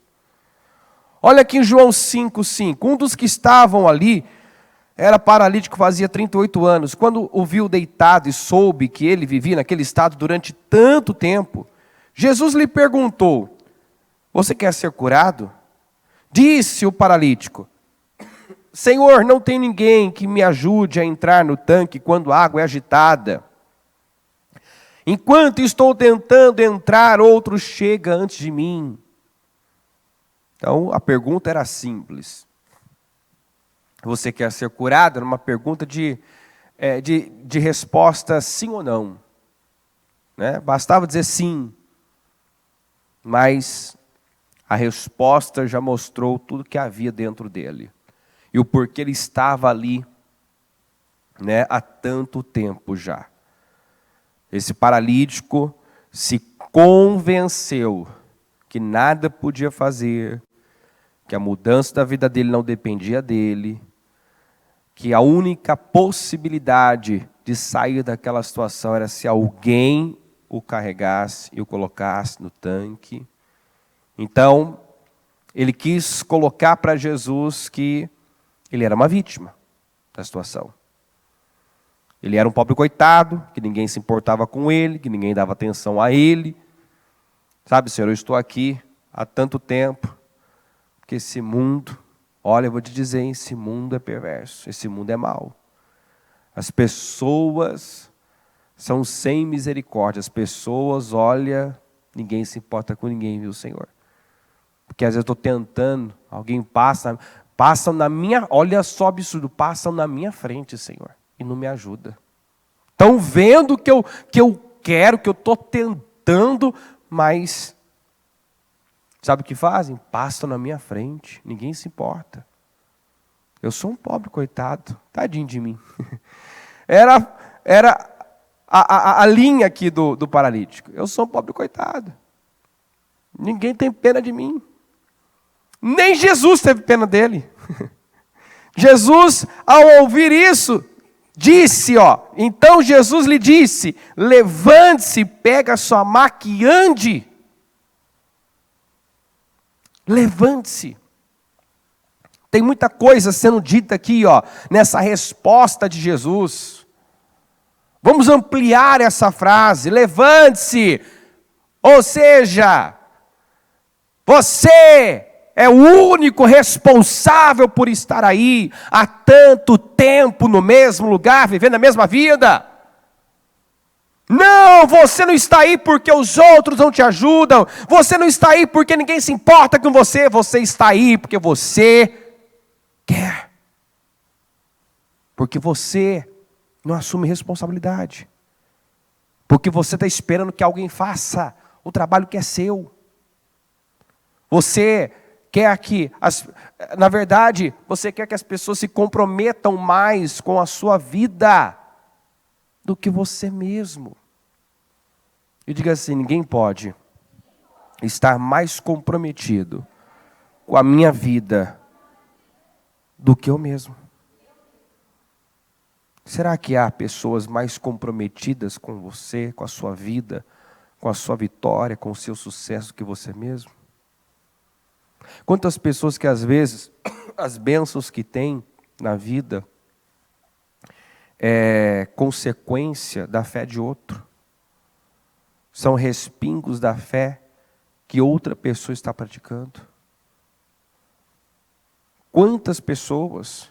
A: Olha aqui em João 5,5. Um dos que estavam ali era paralítico, fazia 38 anos. Quando o viu deitado e soube que ele vivia naquele estado durante tanto tempo, Jesus lhe perguntou, você quer ser curado? Disse o paralítico, Senhor, não tem ninguém que me ajude a entrar no tanque quando a água é agitada. Enquanto estou tentando entrar, outro chega antes de mim. Então, a pergunta era simples. Você quer ser curado? Era uma pergunta de resposta sim ou não. Né? Bastava dizer sim. Mas a resposta já mostrou tudo que havia dentro dele. e o porquê ele estava ali, né, há tanto tempo já. Esse paralítico se convenceu que nada podia fazer, que a mudança da vida dele não dependia dele, que a única possibilidade de sair daquela situação era se alguém o carregasse e o colocasse no tanque. Então, ele quis colocar para Jesus que ele era uma vítima da situação. Ele era um pobre coitado, que ninguém se importava com ele, que ninguém dava atenção a ele. Sabe, Senhor, eu estou aqui há tanto tempo, porque esse mundo, olha, eu vou te dizer, esse mundo é perverso, esse mundo é mau. As pessoas são sem misericórdia, as pessoas, olha, ninguém se importa com ninguém, viu, Senhor? Porque às vezes eu estou tentando, alguém passam na minha, olha só absurdo, passam na minha frente, Senhor, e não me ajuda. Estão vendo que eu quero, que eu estou tentando, mas sabe o que fazem? Passam na minha frente, ninguém se importa. Eu sou um pobre coitado, tadinho de mim. Era a linha aqui do paralítico. Eu sou um pobre coitado. Ninguém tem pena de mim. Nem Jesus teve pena dele. Jesus, ao ouvir isso, disse, então Jesus lhe disse, levante-se, pega a sua maca e ande. Levante-se. Tem muita coisa sendo dita aqui, nessa resposta de Jesus. Vamos ampliar essa frase, levante-se. Ou seja, você é o único responsável por estar aí há tanto tempo no mesmo lugar, vivendo a mesma vida. Não, você não está aí porque os outros não te ajudam. Você não está aí porque ninguém se importa com você. Você está aí porque você quer. Porque você não assume responsabilidade. Porque você está esperando que alguém faça o trabalho que é seu. Você quer que, na verdade, você quer que as pessoas se comprometam mais com a sua vida do que você mesmo. E diga assim, ninguém pode estar mais comprometido com a minha vida do que eu mesmo. Será que há pessoas mais comprometidas com você, com a sua vida, com a sua vitória, com o seu sucesso que você mesmo? Quantas pessoas que às vezes, as bênçãos que têm na vida é consequência da fé de outro. São respingos da fé que outra pessoa está praticando. Quantas pessoas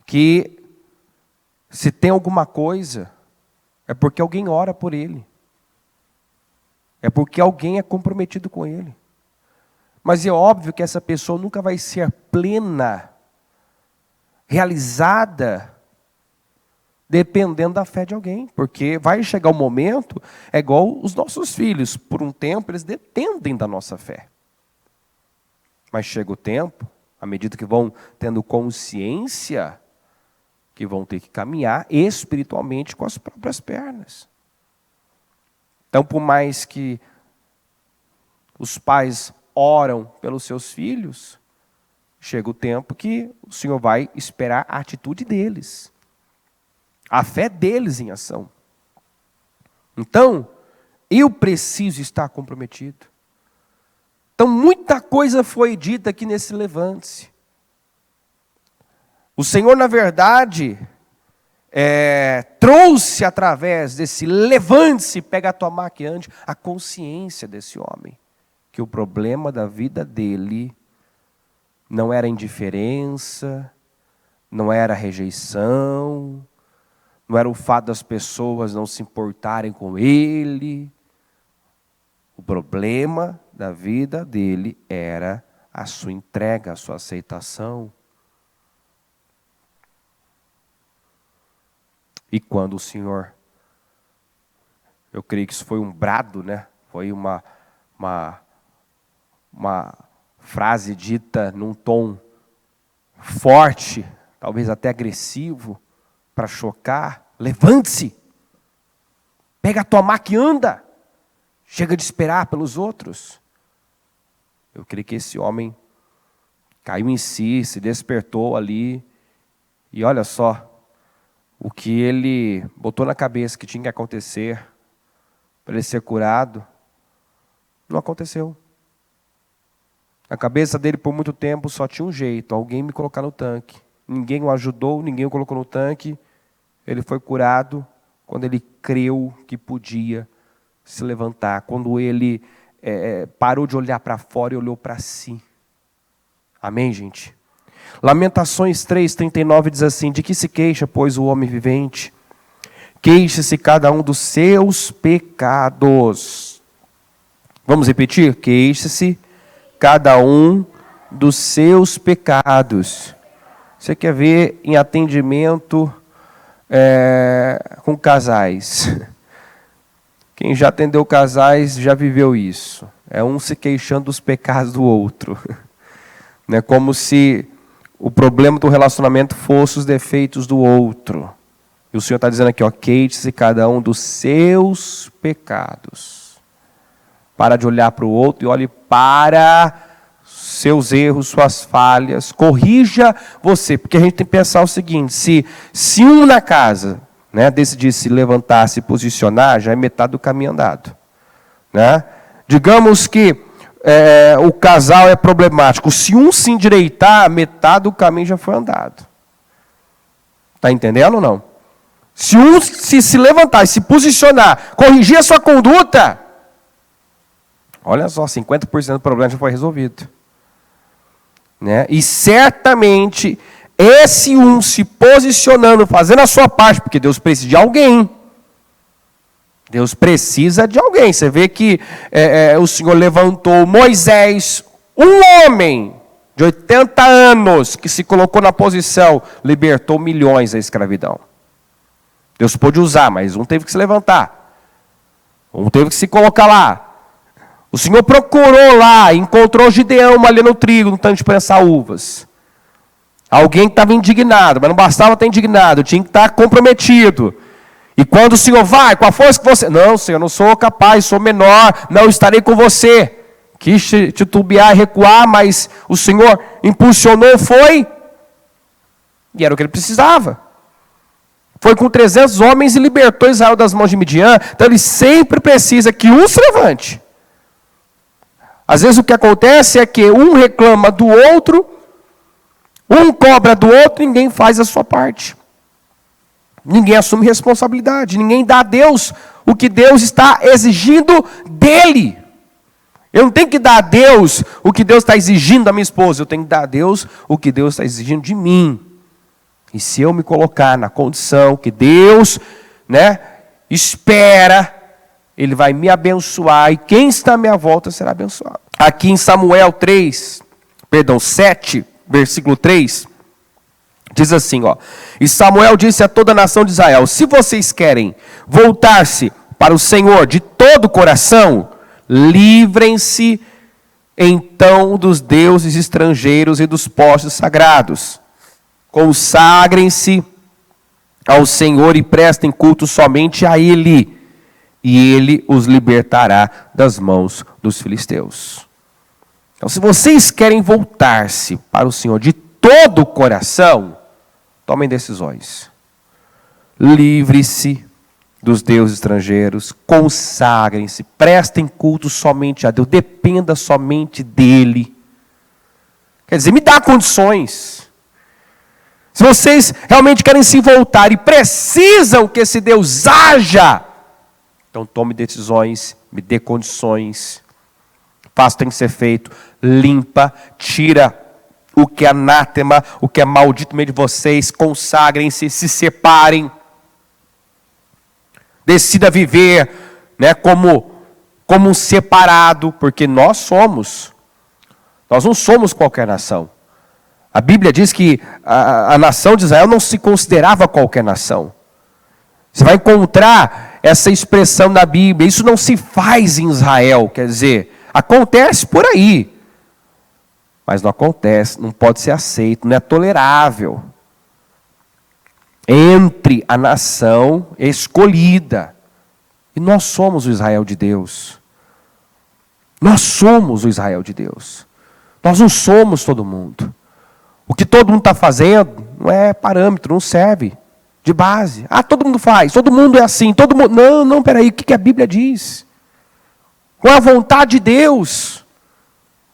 A: que, se tem alguma coisa, é porque alguém ora por ele. É porque alguém é comprometido com ele. Mas é óbvio que essa pessoa nunca vai ser plena, realizada, dependendo da fé de alguém. Porque vai chegar um momento, é igual os nossos filhos, por um tempo eles dependem da nossa fé. Mas chega o tempo, à medida que vão tendo consciência, que vão ter que caminhar espiritualmente com as próprias pernas. Então, por mais que os pais oram pelos seus filhos, chega o tempo que o Senhor vai esperar a atitude deles, a fé deles em ação. Então, eu preciso estar comprometido. Então, muita coisa foi dita aqui nesse levante-se. O Senhor, na verdade, trouxe através desse levante-se, pega a tua maca e ande, a consciência desse homem. Que o problema da vida dele não era indiferença, não era rejeição, não era o fato das pessoas não se importarem com ele. O problema da vida dele era a sua entrega, a sua aceitação. E quando o Senhor, eu creio que isso foi um brado, né? Foi uma frase dita num tom forte, talvez até agressivo, para chocar. Levante-se. Pega a tua maca e anda. Chega de esperar pelos outros. Eu creio que esse homem caiu em si, se despertou ali. E olha só, o que ele botou na cabeça que tinha que acontecer para ele ser curado, não aconteceu. Na cabeça dele, por muito tempo, só tinha um jeito: alguém me colocar no tanque. Ninguém o ajudou, ninguém o colocou no tanque. Ele foi curado quando ele creu que podia se levantar. Quando ele parou de olhar para fora e olhou para si. Amém, gente? Lamentações 3:39 diz assim: de que se queixa, pois, o homem vivente? Queixe-se cada um dos seus pecados. Vamos repetir? Queixe-se cada um dos seus pecados. Você quer ver em atendimento com casais? Quem já atendeu casais já viveu isso. É um se queixando dos pecados do outro. É como se o problema do relacionamento fosse os defeitos do outro. E o Senhor está dizendo aqui, queixe-se cada um dos seus pecados. Para de olhar para o outro e olhe para seus erros, suas falhas. Corrija você, porque a gente tem que pensar o seguinte: se um na casa, decidir se levantar, se posicionar, já é metade do caminho andado. Digamos que o casal é problemático. Se um se endireitar, metade do caminho já foi andado. Está entendendo ou não? Se um se levantar, se posicionar, corrigir a sua conduta, olha só, 50% do problema já foi resolvido. E certamente, esse um se posicionando, fazendo a sua parte, porque Deus precisa de alguém. Deus precisa de alguém. Você vê que o Senhor levantou Moisés, um homem de 80 anos, que se colocou na posição, libertou milhões da escravidão. Deus pôde usar, mas um teve que se levantar. Um teve que se colocar lá. O Senhor procurou lá, encontrou Gideão ali no trigo, no tanto de prensar uvas. Alguém que estava indignado, mas não bastava estar indignado, tinha que estar comprometido. E quando o Senhor vai, com a força que você... Não, Senhor, não sou capaz, sou menor, não estarei com você. Quis titubear e recuar, mas o Senhor impulsionou, foi. E era o que ele precisava. Foi com 300 homens e libertou Israel das mãos de Midian. Então ele sempre precisa que um se levante. Às vezes o que acontece é que um reclama do outro, um cobra do outro, e ninguém faz a sua parte. Ninguém assume responsabilidade, ninguém dá a Deus o que Deus está exigindo dele. Eu não tenho que dar a Deus o que Deus está exigindo da minha esposa, eu tenho que dar a Deus o que Deus está exigindo de mim. E se eu me colocar na condição que Deus espera, Ele vai me abençoar, e quem está à minha volta será abençoado. Aqui em Samuel 7, versículo 3, diz assim, e Samuel disse a toda a nação de Israel: se vocês querem voltar-se para o Senhor de todo o coração, livrem-se então dos deuses estrangeiros e dos postos sagrados. Consagrem-se ao Senhor e prestem culto somente a Ele, e Ele os libertará das mãos dos filisteus. Então, se vocês querem voltar-se para o Senhor de todo o coração, tomem decisões. Livre-se dos deuses estrangeiros, consagrem-se, prestem culto somente a Deus, dependa somente dEle. Quer dizer, me dá condições. Se vocês realmente querem se voltar e precisam que esse Deus haja, então tome decisões, me dê condições, faça o que tem que ser feito, limpa, tira o que é anátema, o que é maldito no meio de vocês, consagrem-se, se separem, decida viver como um separado, porque nós não somos qualquer nação. A Bíblia diz que a nação de Israel não se considerava qualquer nação. Você vai encontrar essa expressão na Bíblia. Isso não se faz em Israel, quer dizer, acontece por aí. Mas não acontece, não pode ser aceito, não é tolerável. Entre a nação escolhida. E nós somos o Israel de Deus. Nós somos o Israel de Deus. Nós não somos todo mundo. O que todo mundo está fazendo não é parâmetro, não serve de base. Ah, todo mundo faz, todo mundo é assim, todo mundo... Não, peraí, o que a Bíblia diz? Qual é a vontade de Deus?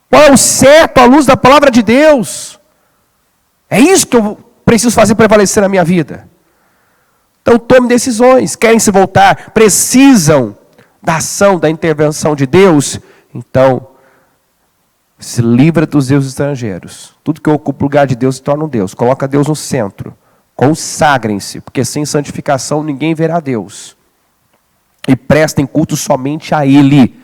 A: Qual é o certo à luz da palavra de Deus? É isso que eu preciso fazer prevalecer na minha vida. Então tome decisões. Querem se voltar? Precisam da ação, da intervenção de Deus? Então, se livra dos deuses estrangeiros. Tudo que ocupa o lugar de Deus se torna um Deus. Coloca Deus no centro. Consagrem-se, porque sem santificação ninguém verá Deus. E prestem culto somente a Ele.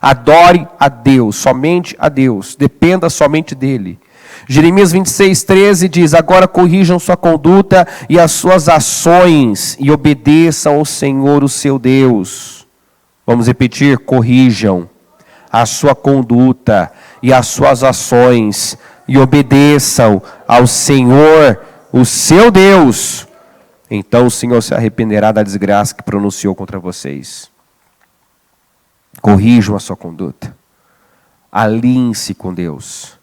A: Adore a Deus, somente a Deus. Dependa somente dEle. Jeremias 26:13 diz: agora corrijam sua conduta e as suas ações e obedeçam ao Senhor, o seu Deus. Vamos repetir: corrijam a sua conduta e as suas ações e obedeçam ao Senhor, o seu Deus. Então o Senhor se arrependerá da desgraça que pronunciou contra vocês. Corrijam a sua conduta. Alinhe-se com Deus.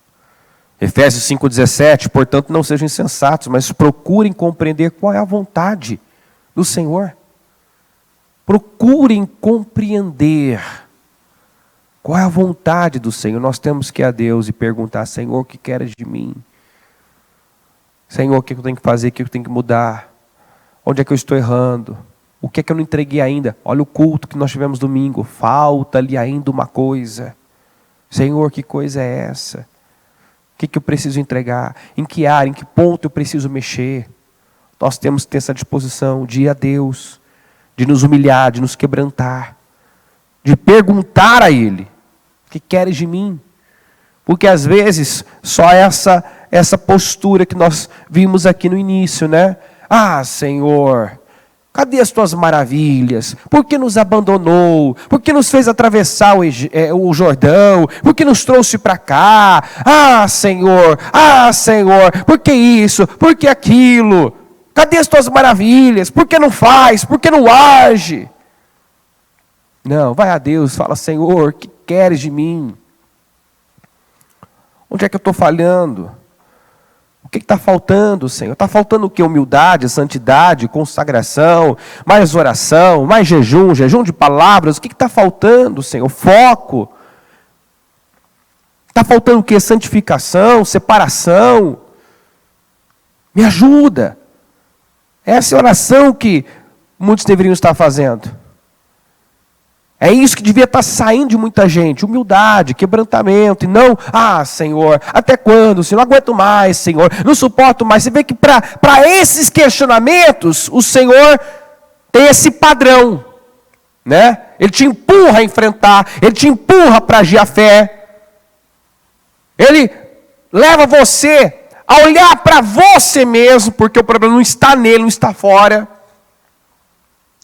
A: Efésios 5:17, portanto não sejam insensatos, mas procurem compreender qual é a vontade do Senhor. Procurem compreender qual é a vontade do Senhor. Nós temos que ir a Deus e perguntar: Senhor, o que queres de mim? Senhor, o que eu tenho que fazer? O que eu tenho que mudar? Onde é que eu estou errando? O que é que eu não entreguei ainda? Olha o culto que nós tivemos domingo. Falta-lhe ainda uma coisa. Senhor, que coisa é essa? O que eu preciso entregar? Em que área, em que ponto eu preciso mexer? Nós temos que ter essa disposição de ir a Deus, de nos humilhar, de nos quebrantar, de perguntar a Ele: o que queres de mim? Porque às vezes só essa postura que nós vimos aqui no início, né? Ah, Senhor, cadê as tuas maravilhas? Por que nos abandonou? Por que nos fez atravessar o Jordão? Por que nos trouxe para cá? Ah, Senhor, por que isso? Por que aquilo? Cadê as tuas maravilhas? Por que não faz? Por que não age? Não, vai a Deus, fala: Senhor, o que queres de mim? Onde é que eu estou falhando? O que está faltando, Senhor? Está faltando o quê? Humildade, santidade, consagração, mais oração, mais jejum de palavras. O que está faltando, Senhor? Foco. Está faltando o quê? Santificação, separação. Me ajuda. Essa é a oração que muitos deveriam estar fazendo. É isso que devia estar saindo de muita gente. Humildade, quebrantamento. E não: ah, Senhor, até quando, Senhor? Não aguento mais, Senhor. Não suporto mais. Você vê que para esses questionamentos, o Senhor tem esse padrão, né? Ele te empurra a enfrentar. Ele te empurra para agir a fé. Ele leva você a olhar para você mesmo, porque o problema não está nele, não está fora.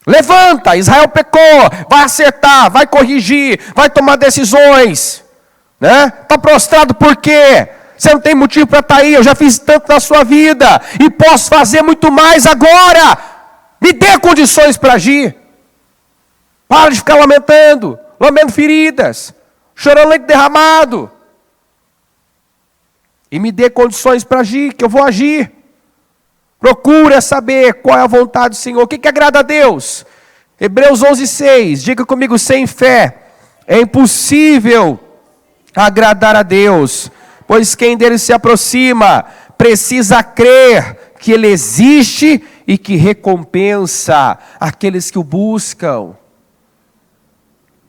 A: Levanta, Israel pecou, vai acertar, vai corrigir, vai tomar decisões, né? Está prostrado por quê? Você não tem motivo para estar aí. Eu já fiz tanto na sua vida e posso fazer muito mais agora. Me dê condições para agir. Para de ficar lamentando feridas, chorando leite derramado. E me dê condições para agir, que eu vou agir. Procura saber qual é a vontade do Senhor. O que agrada a Deus? Hebreus 11:6. Diga comigo: sem fé é impossível agradar a Deus, pois quem dele se aproxima precisa crer que Ele existe e que recompensa aqueles que o buscam.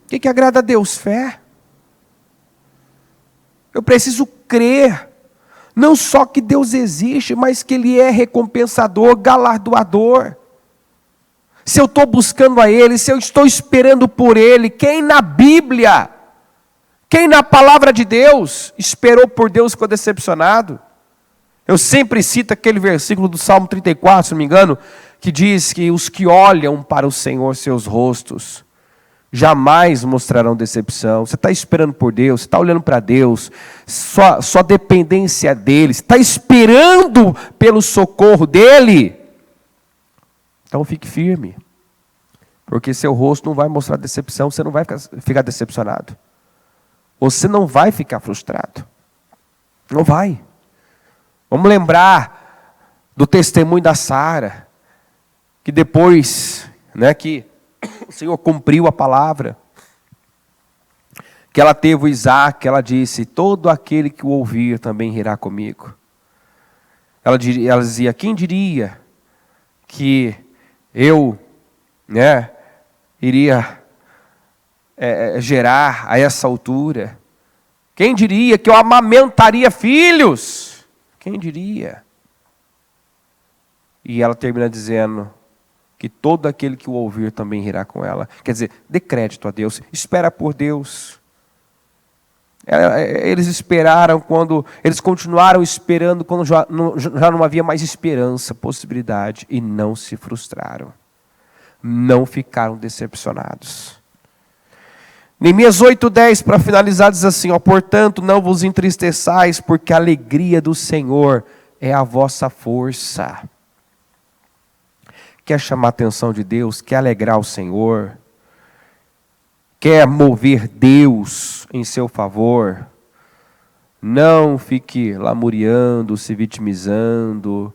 A: O que agrada a Deus? Fé. Eu preciso crer. Não só que Deus existe, mas que Ele é recompensador, galardoador. Se eu estou buscando a Ele, se eu estou esperando por Ele, quem na Bíblia, quem na palavra de Deus esperou por Deus ficou decepcionado? Eu sempre cito aquele versículo do Salmo 34, se não me engano, que diz que os que olham para o Senhor, seus rostos jamais mostrarão decepção. Você está esperando por Deus, você está olhando para Deus, sua dependência dEle, você está esperando pelo socorro dEle. Então fique firme, porque seu rosto não vai mostrar decepção, você não vai ficar decepcionado. Você não vai ficar frustrado. Não vai. Vamos lembrar do testemunho da Sara, que depois, que o Senhor cumpriu a palavra, que ela teve o Isaac, ela disse: todo aquele que o ouvir também rirá comigo. Ela dizia: quem diria que eu iria gerar a essa altura? Quem diria que eu amamentaria filhos? Quem diria? E ela termina dizendo que todo aquele que o ouvir também rirá com ela. Quer dizer, dê crédito a Deus, espera por Deus. Eles esperaram eles continuaram esperando quando já não havia mais esperança, possibilidade, e não se frustraram. Não ficaram decepcionados. Neemias 8:10, para finalizar, diz assim: portanto, não vos entristeçais, porque a alegria do Senhor é a vossa força. Quer chamar a atenção de Deus? Quer alegrar o Senhor? Quer mover Deus em seu favor? Não fique lamuriando, se vitimizando.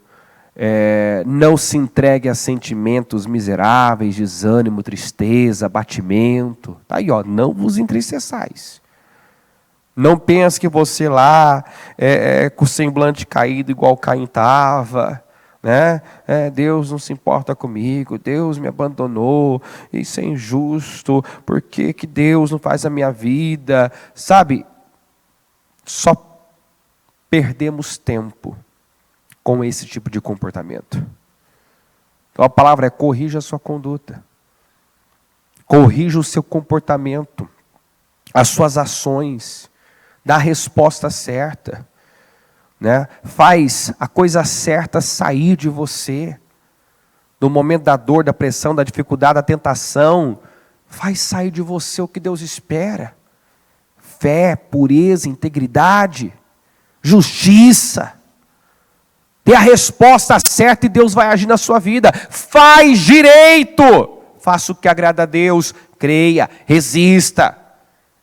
A: Não se entregue a sentimentos miseráveis, desânimo, tristeza, abatimento. Tá aí, não vos entristeçais. Não pense que você lá, com o semblante caído igual Caim estava, Deus não se importa comigo, Deus me abandonou, isso é injusto, por que Deus não faz a minha vida? Sabe, só perdemos tempo com esse tipo de comportamento. Então a palavra é: corrija a sua conduta, corrija o seu comportamento, as suas ações, dá a resposta certa, faz a coisa certa sair de você. No momento da dor, da pressão, da dificuldade, da tentação, faz sair de você o que Deus espera: fé, pureza, integridade, justiça. Dê a resposta certa e Deus vai agir na sua vida. Faz direito, faça o que agrada a Deus, creia, resista.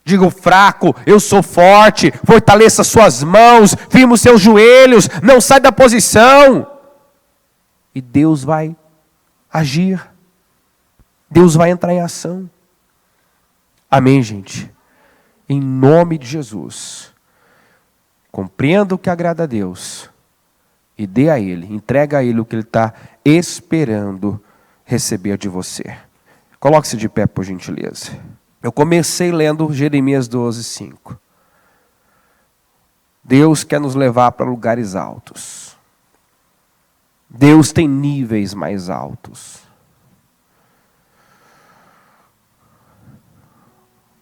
A: Diga o fraco: eu sou forte. Fortaleça suas mãos, firme os seus joelhos, não sai da posição. E Deus vai agir. Deus vai entrar em ação. Amém, gente? Em nome de Jesus. Compreenda o que agrada a Deus. E dê a Ele, entrega a Ele o que Ele está esperando receber de você. Coloque-se de pé, por gentileza. Eu comecei lendo Jeremias 12:5. Deus quer nos levar para lugares altos. Deus tem níveis mais altos.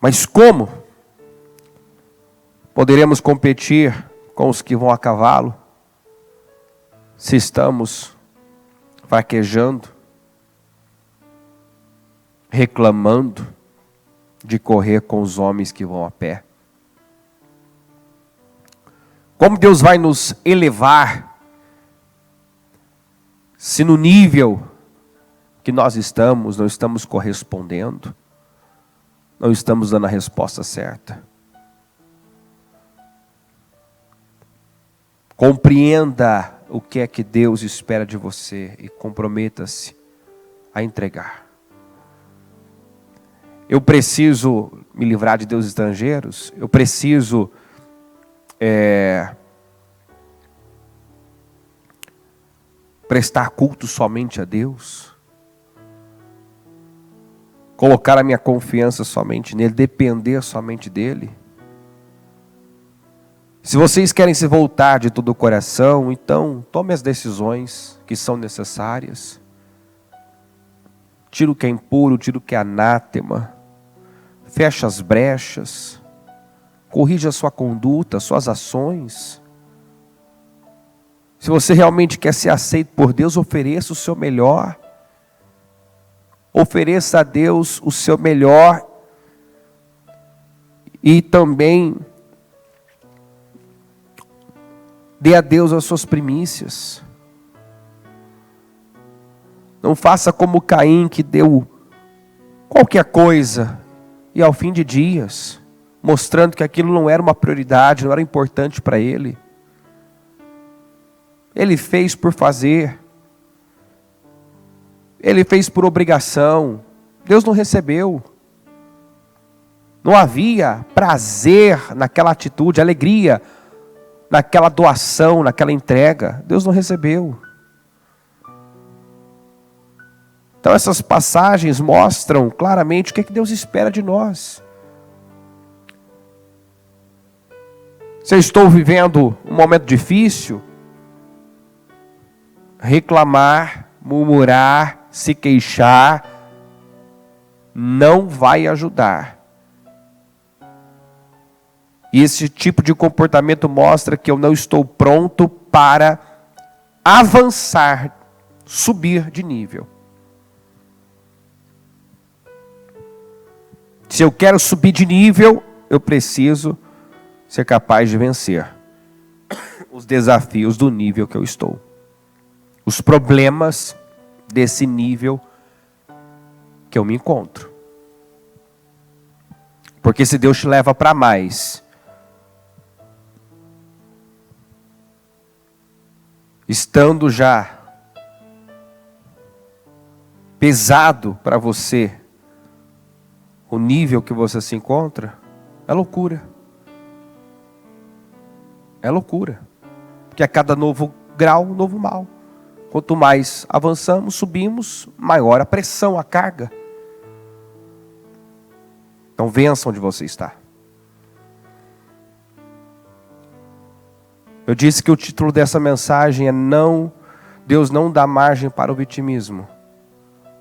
A: Mas como poderemos competir com os que vão a cavalo, se estamos fraquejando, reclamando de correr com os homens que vão a pé? Como Deus vai nos elevar, se no nível que nós estamos, não estamos correspondendo, não estamos dando a resposta certa? Compreenda o que é que Deus espera de você e comprometa-se a entregar. Eu preciso me livrar de deuses estrangeiros? Eu preciso prestar culto somente a Deus? Colocar a minha confiança somente nele, depender somente dele? Se vocês querem se voltar de todo o coração, então tome as decisões que são necessárias. Tira o que é impuro, tira o que é anátema. Fecha as brechas. Corrija a sua conduta, suas ações. Se você realmente quer ser aceito por Deus, ofereça o seu melhor. Ofereça a Deus o seu melhor E também dê a Deus as suas primícias. Não faça como Caim, que deu qualquer coisa e ao fim de dias, mostrando que aquilo não era uma prioridade, não era importante para ele. Ele fez por fazer. Ele fez por obrigação. Deus não recebeu. Não havia prazer naquela atitude, alegria naquela doação, naquela entrega. Deus não recebeu. Então essas passagens mostram claramente o que Deus espera de nós. Se eu estou vivendo um momento difícil, reclamar, murmurar, se queixar, não vai ajudar. E esse tipo de comportamento mostra que eu não estou pronto para avançar, subir de nível. Se eu quero subir de nível, eu preciso ser capaz de vencer os desafios do nível que eu estou. Os problemas desse nível que eu me encontro. Porque se Deus te leva para mais, estando já pesado para você o nível que você se encontra, é loucura. É loucura. Porque a cada novo grau, novo mal. Quanto mais avançamos, subimos, maior a pressão, a carga. Então vença onde você está. Eu disse que o título dessa mensagem é Deus não dá margem para o vitimismo.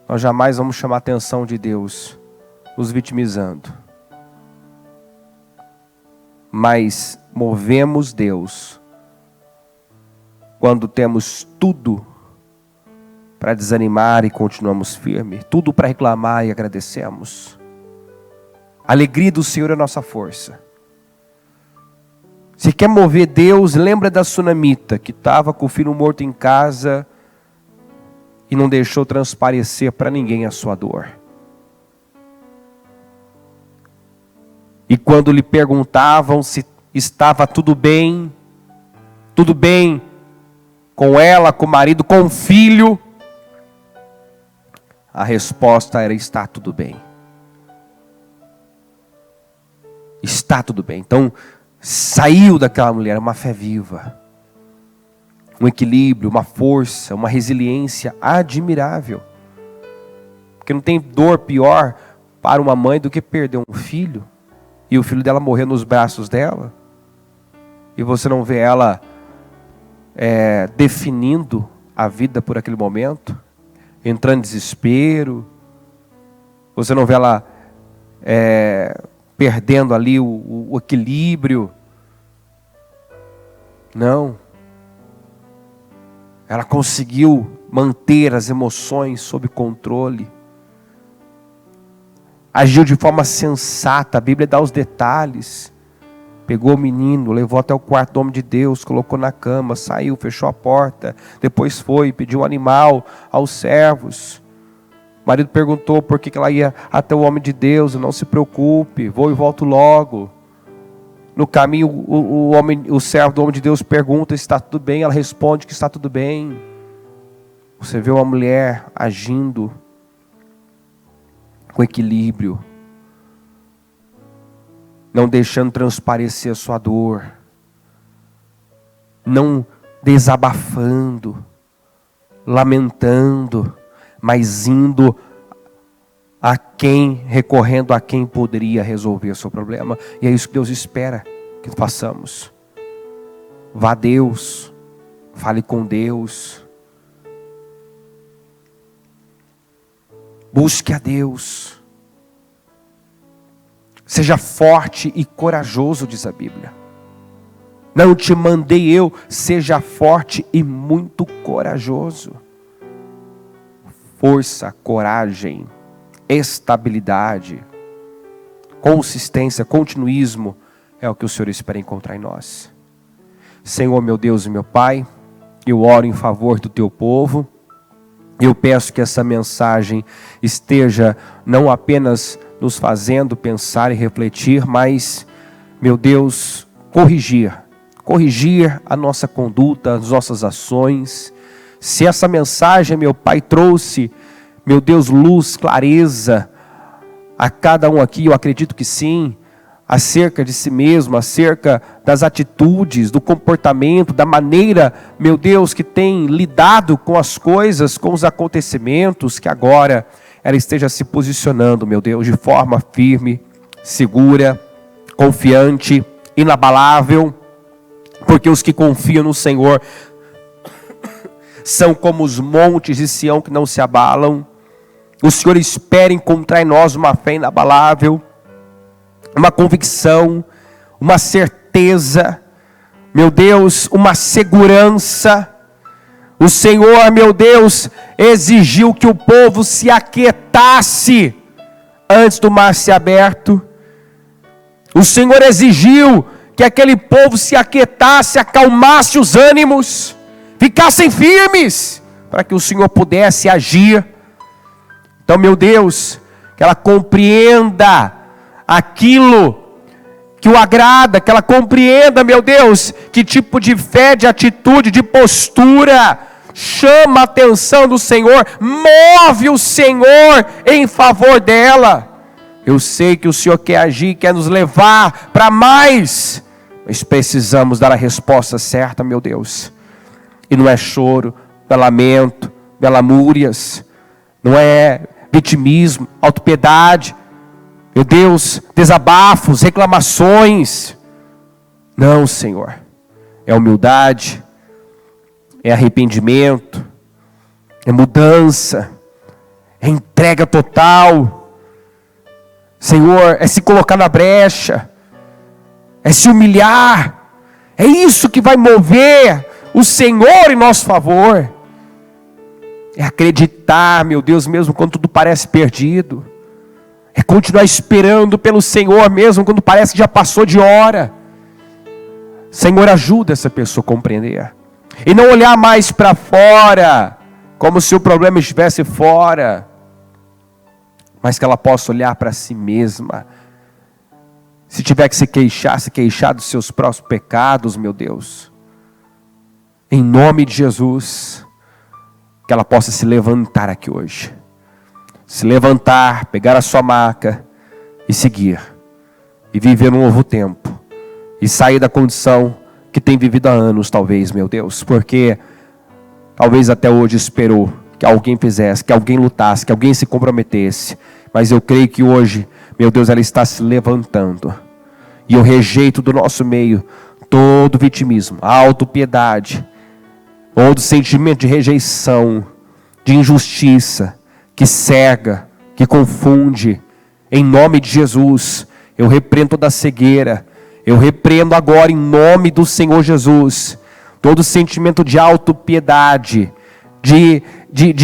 A: Nós jamais vamos chamar a atenção de Deus nos vitimizando. Mas movemos Deus quando temos tudo para desanimar e continuamos firmes, tudo para reclamar e agradecemos. A alegria do Senhor é a nossa força. Se quer mover Deus, lembra da sunamita que estava com o filho morto em casa e não deixou transparecer para ninguém a sua dor. E quando lhe perguntavam se estava tudo bem com ela, com o marido, com o filho, a resposta era: está tudo bem. Está tudo bem. Então, saiu daquela mulher uma fé viva, um equilíbrio, uma força, uma resiliência admirável. Porque não tem dor pior para uma mãe do que perder um filho e o filho dela morrer nos braços dela, e você não vê ela definindo a vida por aquele momento, entrando em desespero, você não vê ela perdendo ali o equilíbrio. Não. Ela conseguiu manter as emoções sob controle. Agiu de forma sensata. A Bíblia dá os detalhes. Pegou o menino, levou até o quarto do homem de Deus, colocou na cama, saiu, fechou a porta. Depois foi, pediu um animal aos servos. O marido perguntou por que ela ia até o homem de Deus. Não se preocupe, vou e volto logo. No caminho, o servo do homem de Deus pergunta se está tudo bem. Ela responde que está tudo bem. Você vê uma mulher agindo com equilíbrio, não deixando transparecer a sua dor, não desabafando, lamentando, mas indo recorrendo a quem poderia resolver o seu problema. E é isso que Deus espera que façamos. Vá a Deus, fale com Deus, busque a Deus, seja forte e corajoso, diz a Bíblia. Não te mandei eu, seja forte e muito corajoso. Força, coragem, estabilidade, consistência, continuismo, é o que o Senhor espera encontrar em nós. Senhor, meu Deus e meu Pai, eu oro em favor do teu povo. Eu peço que essa mensagem esteja não apenas nos fazendo pensar e refletir, mas, meu Deus, corrigir a nossa conduta, as nossas ações. Se essa mensagem, meu Pai, trouxe, meu Deus, luz, clareza a cada um aqui, eu acredito que sim, acerca de si mesmo, acerca das atitudes, do comportamento, da maneira, meu Deus, que tem lidado com as coisas, com os acontecimentos, que agora ela esteja se posicionando, meu Deus, de forma firme, segura, confiante, inabalável, porque os que confiam no Senhor são como os montes de Sião que não se abalam. O Senhor espera encontrar em nós uma fé inabalável, uma convicção, uma certeza, meu Deus, uma segurança. O Senhor, meu Deus, exigiu que o povo se aquietasse antes do mar ser aberto. O Senhor exigiu que aquele povo se aquietasse, acalmasse os ânimos, ficassem firmes, para que o Senhor pudesse agir. Então, meu Deus, que ela compreenda aquilo que o agrada, que ela compreenda, meu Deus, que tipo de fé, de atitude, de postura chama a atenção do Senhor, move o Senhor em favor dela. Eu sei que o Senhor quer agir, quer nos levar para mais, mas precisamos dar a resposta certa, meu Deus. E não é choro, não é lamento, não é lamúrias, não é vitimismo, autopiedade, meu Deus, desabafos, reclamações. Não, Senhor, é humildade, é arrependimento, é mudança, é entrega total. Senhor, é se colocar na brecha, é se humilhar. É isso que vai mover o Senhor em nosso favor. É acreditar, meu Deus, mesmo quando tudo parece perdido. É continuar esperando pelo Senhor mesmo quando parece que já passou de hora. Senhor, ajuda essa pessoa a compreender. E não olhar mais para fora, como se o problema estivesse fora. Mas que ela possa olhar para si mesma. Se tiver que se queixar dos seus próprios pecados, meu Deus. Em nome de Jesus. Que ela possa se levantar aqui hoje. Se levantar, pegar a sua maca e seguir. E viver um novo tempo. E sair da condição que tem vivido há anos, talvez, meu Deus. Porque talvez até hoje esperou que alguém fizesse, que alguém lutasse, que alguém se comprometesse. Mas eu creio que hoje, meu Deus, ela está se levantando. E eu rejeito do nosso meio todo vitimismo, autopiedade, todo sentimento de rejeição, de injustiça, que cega, que confunde. Em nome de Jesus, eu repreendo toda cegueira. Eu repreendo agora em nome do Senhor Jesus, todo sentimento de autopiedade, de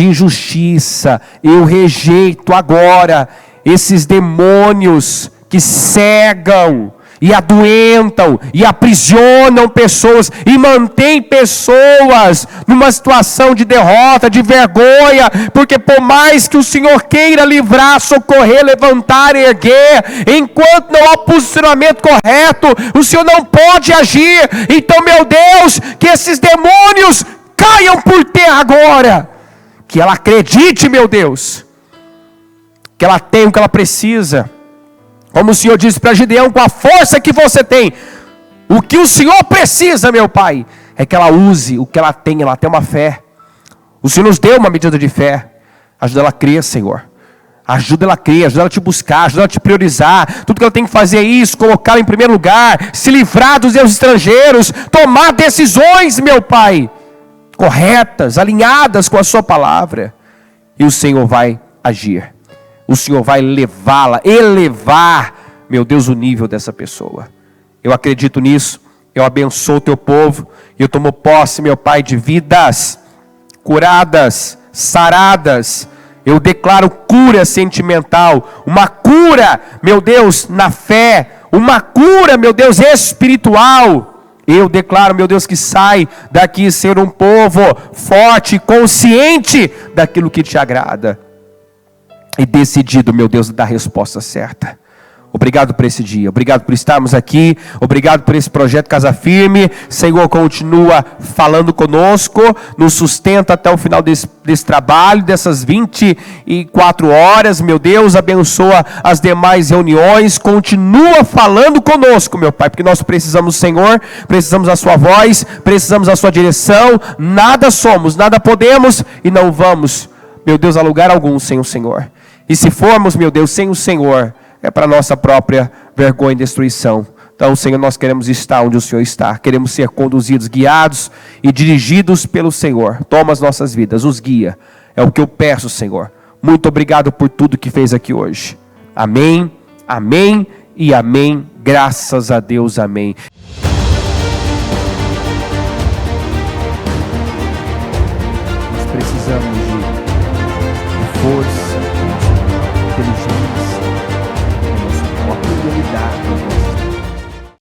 A: injustiça. Eu rejeito agora esses demônios que cegam e adoentam e aprisionam pessoas e mantêm pessoas numa situação de derrota, de vergonha, porque por mais que o Senhor queira livrar, socorrer, levantar, erguer, enquanto não há posicionamento correto, o Senhor não pode agir. Então, meu Deus, que esses demônios caiam por terra agora, que ela acredite, meu Deus, que ela tem o que ela precisa. Como o Senhor disse para Gideão, com a força que você tem, o que o Senhor precisa, meu Pai, é que ela use o que ela tem uma fé. O Senhor nos deu uma medida de fé. Ajuda ela a crer, Senhor. Ajuda ela a crer, ajuda ela a te buscar, ajuda ela a te priorizar. Tudo que ela tem que fazer é isso, colocá-la em primeiro lugar, se livrar dos deuses estrangeiros, tomar decisões, meu Pai, corretas, alinhadas com a sua palavra. E o Senhor vai agir. O Senhor vai levá-la, elevar, meu Deus, o nível dessa pessoa. Eu acredito nisso, eu abençoo o teu povo, e eu tomo posse, meu Pai, de vidas curadas, saradas, Eu declaro cura sentimental, uma cura, meu Deus, na fé, uma cura, meu Deus, espiritual. Eu declaro, meu Deus, que sai daqui ser um povo forte, consciente daquilo que te agrada. E decidido, meu Deus, da resposta certa. Obrigado por esse dia, obrigado por estarmos aqui, obrigado por esse projeto Casa Firme. Senhor, continua falando conosco, nos sustenta até o final desse trabalho, dessas 24 horas, meu Deus, abençoa as demais reuniões, continua falando conosco, meu Pai, porque nós precisamos do Senhor, precisamos da sua voz, precisamos da sua direção, nada somos, nada podemos e não vamos, meu Deus, a lugar algum sem o Senhor. E se formos, meu Deus, sem o Senhor, é para nossa própria vergonha e destruição. Então, Senhor, nós queremos estar onde o Senhor está. Queremos ser conduzidos, guiados e dirigidos pelo Senhor. Toma as nossas vidas, os guia. É o que eu peço, Senhor. Muito obrigado por tudo que fez aqui hoje. Amém, amém e amém. Graças a Deus, amém. Nós precisamos de força, inteligência, nosso próprio cuidado.